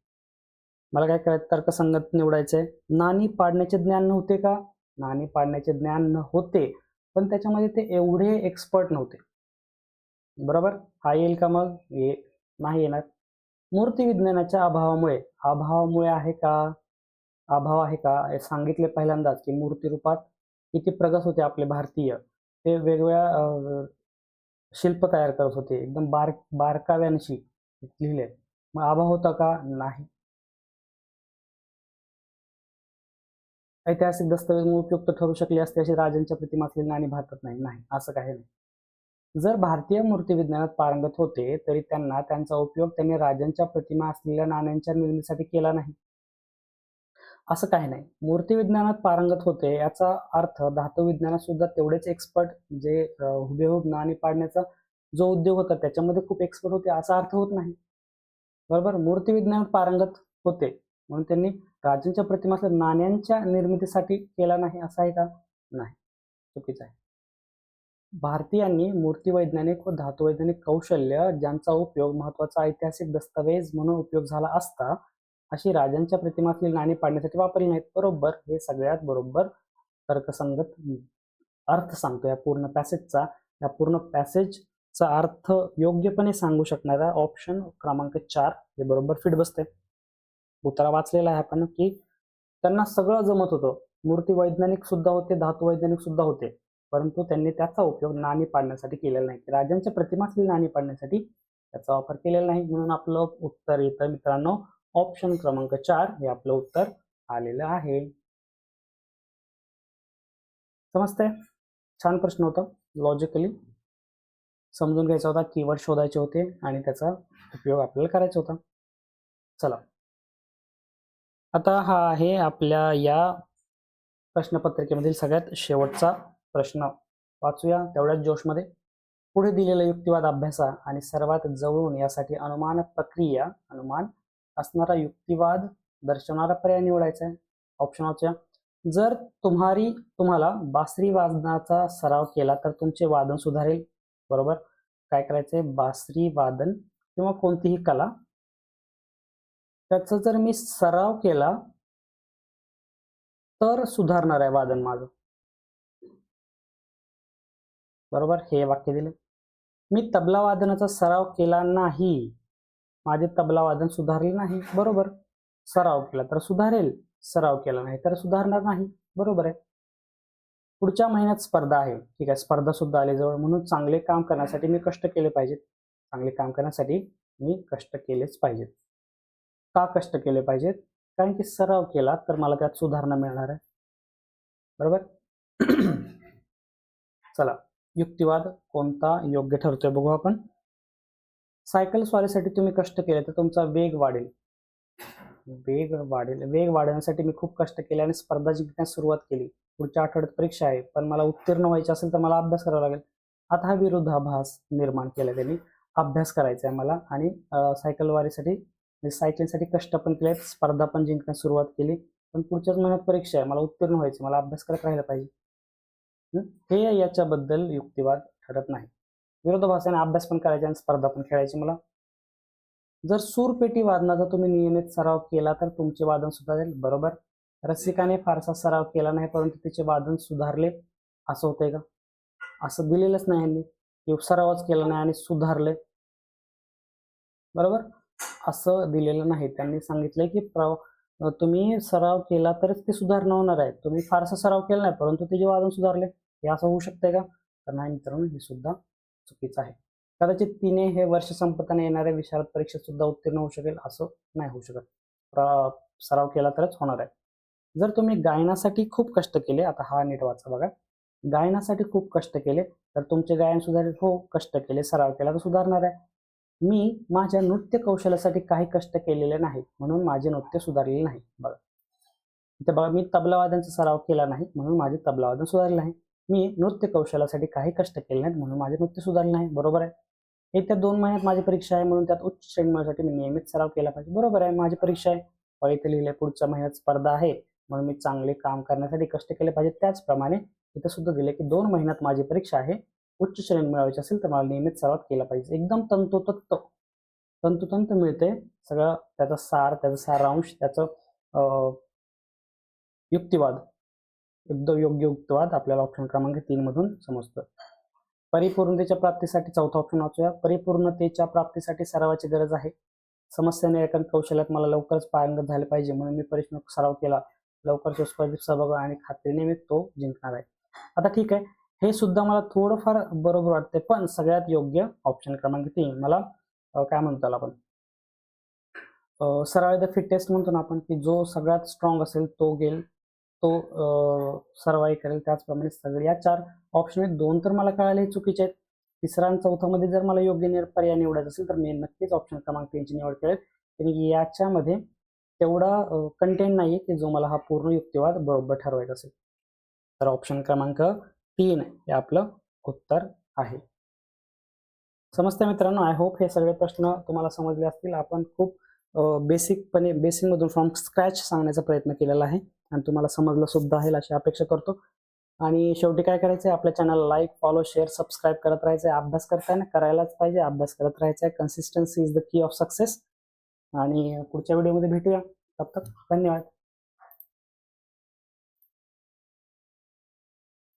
मला काय करायचं, तर्कसंगत निवडायचंय. नाणी पाडण्याचे ज्ञान नव्हते का? नाणी पाडण्याचे ज्ञान होते, पण त्याच्यामध्ये ते एवढे एक्सपर्ट नव्हते. बरोबर, हा येईल का? मग हे नाही येणार. मूर्तिविज्ञानाच्या अभावामुळे आहे का? अभाव आहे का? हे सांगितले पहिल्यांदाच की मूर्तिरूपात किती प्रगत होते आपले भारतीय, ते वेगवेगळ्या शिल्प तयार करत होते, एकदम बारकाव्यांशी लिहिले. मग अभाव होता का? नाही. ऐतिहासिक दस्तऐवज उपयुक्त ठरू शकले असते अशी राजांच्या प्रतिमा असलेली नाणी भारतात नाही, असं काही नाही. जर भारतीय मूर्तिविज्ञानात पारंगत होते, तरी त्यांचा उपयोग त्यांनी राजांच्या प्रतिमा असलेल्या नाण्यांच्या निर्मितीसाठी केला नाही, असं काही नाही. मूर्तिविज्ञानात पारंगत होते याचा अर्थ धातुविज्ञानात सुद्धा तेवढेच एक्सपर्ट, जे हुबेहूब नाणी पाडण्याचा जो उद्योग होता त्याच्यामध्ये खूप एक्सपर्ट होते, असा अर्थ होत नाही. बरोबर, मूर्तिविज्ञानात पारंगत होते म्हणून त्यांनी राजांच्या प्रतिमा नाण्यांच्या निर्मितीसाठी केला नाही, असं आहे का? नाही, चुकीचं आहे. भारतीयांनी मूर्तिवैज्ञानिक व धातुवैज्ञानिक कौशल्य ज्यांचा उपयोग महत्वाचा ऐतिहासिक दस्तावेज म्हणून उपयोग झाला असता अशी राजांच्या प्रतिमातील नाणी पाडण्यासाठी वापरली नाहीत. बरोबर, हे सगळ्यात बरोबर तर्कसंगत अर्थ सांगतो या पूर्ण पॅसेजचा. या पूर्ण पॅसेजचा अर्थ योग्यपणे सांगू शकणारा ऑप्शन क्रमांक 4 हे बरोबर फिट बसते. उत्तरा वाचलेला आहे आपण की त्यांना सगळं जमत होतं, मूर्ती वैज्ञानिक सुद्धा होते, धातू वैज्ञानिक सुद्धा होते, परंतु त्यांनी त्याचा उपयोग नाणी पाडण्यासाठी केलेला नाही. राजांच्या प्रतिमातील नाणी पाडण्यासाठी त्याचा वापर केलेला नाही. म्हणून आपलं उत्तर येतं मित्रांनो ऑप्शन क्रमांक 4 हे आपलं उत्तर आलेलं आहे. समजतंय? छान प्रश्न होता, लॉजिकली समजून घ्यायचा होता, कीवर्ड शोधायचे होते आणि त्याचा उपयोग आपल्याला करायचा होता. चला, आता हा आहे आपल्या या प्रश्नपत्रिकेमधील सगळ्यात शेवटचा प्रश्न. वाचूया तेवढ्याच जोशमध्ये. पुढे दिलेला युक्तिवाद अभ्यासा आणि सर्वात जवळून यासाठी अनुमान प्रक्रिया अनुमान असणारा युक्तिवाद दर्शवणारा पर्याय निवडायचा आहे. ऑप्शन वाचूया. जर तुम्हाला बासरी वादनाचा सराव केला तर तुमचे वादन सुधारेल. बरोबर. काय करायचंय? बासरी वादन किंवा कोणतीही कला त्याचा जर मी सराव केला तर सुधारणार आहे वादन माझं. बरोबर, हे वाक्य दिले. मी तबला वादनाचा सराव केला नाही, माझे तबला वादन सुधारले नाही. बरोबर, सराव केला तर सुधारेल, सराव केला नाही तर सुधारणार नाही. बरोबर आहे. पुढच्या महिन्यात स्पर्धा आहे. ठीक आहे, स्पर्धा सुद्धा आली जवळ, म्हणून चांगले काम करण्यासाठी मी कष्ट केले पाहिजेत. चांगले काम करण्यासाठी मी कष्ट केलेच पाहिजेत. का कष्ट केले पाहिजेत? कारण की सराव केला तर मला त्यात सुधारणा मिळणार आहे. बरोबर. चला, युक्तिवाद कोणता योग्य ठरतोय बघू आपण. सायकल स्वारीसाठी तुम्ही कष्ट केले तर तुमचा वेग वाढेल. वेग वाढवण्यासाठी मी खूप कष्ट केले आणि स्पर्धा जिंकण्यास सुरुवात केली. पुढच्या आठवड्यात परीक्षा आहे, पण मला उत्तीर्ण व्हायचे असेल तर मला अभ्यास करावा लागेल. आता हा विरोधाभास निर्माण केला त्यांनी. अभ्यास करायचा आहे मला आणि सायकलवारीसाठी सायकलिंगसाठी कष्ट पण केले, स्पर्धा पण जिंकण्यास सुरुवात केली, पण पुढच्याच महिन्यात परीक्षा आहे, मला उत्तीर्ण व्हायचे, मला अभ्यास करत राहायला पाहिजे. हे याच्याबद्दल युक्तिवाद ठरत नाही. विरोधाभासाने अभ्यास पण करायचा आणि स्पर्धा पण खेळायची मला. जर सूरपेटी वादनाचा तुम्ही नियमित सराव केला तर तुमचे वादन सुधारेल. बरोबर. रसिकाने फारसा सराव केला नाही परंतु तिचे वादन सुधारले, असं होतंय का? असं दिलेलंच नाही यांनी की सरावच केला नाही आणि सुधारले. बरोबर, असं दिलेलं नाही. त्यांनी सांगितलंय की तुम्ही सराव केला तरच ते सुधारणा होणार आहे. तुम्ही फारसा सराव केला नाही परंतु तिचे वादन सुधारले, हे असं होऊ शकतंय का? तर नाही मित्रांनो, हे सुद्धा चुकीचं आहे. कदाचित तिने हे वर्ष संपताना येणाऱ्या विशारद परीक्षेत सुद्धा उत्तीर्ण होऊ शकेल, असं नाही होऊ शकत. सराव केला तरच होणार आहे. जर तुम्ही गायनासाठी खूप कष्ट केले, आता हा नीट वाचा बघा. गायनासाठी खूप कष्ट केले तर तुमचे गायन सुधारेल. हो, कष्ट केले, सराव केला तर सुधारणार आहे. मी माझ्या नृत्य कौशल्यासाठी काही कष्ट केलेले नाहीत म्हणून माझे नृत्य सुधारलेले नाही. बघा इथे बघा, मी तबलावादनचा सराव केला नाही म्हणून माझे तबलावादन सुधारले नाही. मी नृत्य कौशल्यासाठी काही कष्ट केले नाहीत म्हणून माझे नृत्य सुधारले नाही. बरोबर आहे. येत्या 2 महिन्यात माझी परीक्षा आहे म्हणून त्यात उच्च श्रेणी मिळवण्यासाठी मी नियमित सराव केला पाहिजे. बरोबर आहे, माझी परीक्षा आहे, इथे लिहिले पुढच्या महिन्यात स्पर्धा आहे म्हणून मी चांगले काम करण्यासाठी कष्ट केले पाहिजे. त्याचप्रमाणे इथं सुद्धा दिले की 2 महिन्यात माझी परीक्षा आहे, उच्च श्रेणी मिळवायची असेल तर मला नियमित सराव केला पाहिजे. एकदम तंतोतंत मिळते सगळं, त्याचा सार, त्याचा सारांश, त्याचं युक्तिवाद, एकदम योग्य युक्तिवाद आपल्याला ऑप्शन क्रमांक 3 मधून समजतं. परिपूर्णतेच्या प्राप्तीसाठी चौथा ऑप्शन वाचूया. परिपूर्णतेच्या प्राप्तीसाठी सरावाची गरज आहे. समस्या निराकरण कौशल्यात मला लवकरच पारंगत झाले पाहिजे म्हणून मी परिश्रम सराव केला. लवकरच स्पर्धेत सहभाग आणि खात्रीने मी तो जिंकणार आहे. आता ठीक आहे, हे सुद्धा मला थोडंफार बरोबर वाटते, पण सगळ्यात योग्य ऑप्शन क्रमांक 3 मला काय म्हणतो आपण सराव द फिटेस्ट म्हणतो ना आपण, की जो सगळ्यात स्ट्रॉंग असेल तो गेल, तो सर्वाईव्ह करेल. त्याचप्रमाणे सगळ्या 4 ऑप्शन आहेत. 2 तर मला कळाले चुकीचे आहेत. तिसरा आणि चौथा मध्ये जर मला योग्य पर्याय निवडायचा असेल तर मी नक्कीच ऑप्शन क्रमांक 3 ची निवड करेल. आणि याच्यामध्ये तेवढा कंटेंट नाहीये की जो मला हा पूर्ण युक्तिवाद बरोबर ठरवायचा असेल. तर ऑप्शन क्रमांक 3 हे आपलं उत्तर आहे. समजते मित्रांनो. आय होप हे सगळे प्रश्न तुम्हाला समजले असतील. आपण खूप बेसिकमधून फ्रॉम स्क्रॅच सांगण्याचा प्रयत्न केलेला आहे आणि तुम्हाला समजलं सुद्धा आहे अशी अपेक्षा करतो. आणि शेवटी काय करायचं आहे, आपल्या चॅनलला लाईक, फॉलो, शेअर, सबस्क्राईब करत राहायचं आहे. अभ्यास करताना करायलाच पाहिजे, अभ्यास करत राहायचं आहे. Consistency is the key of success. आणि पुढच्या व्हिडिओमध्ये भेटूया. तब तक धन्यवाद.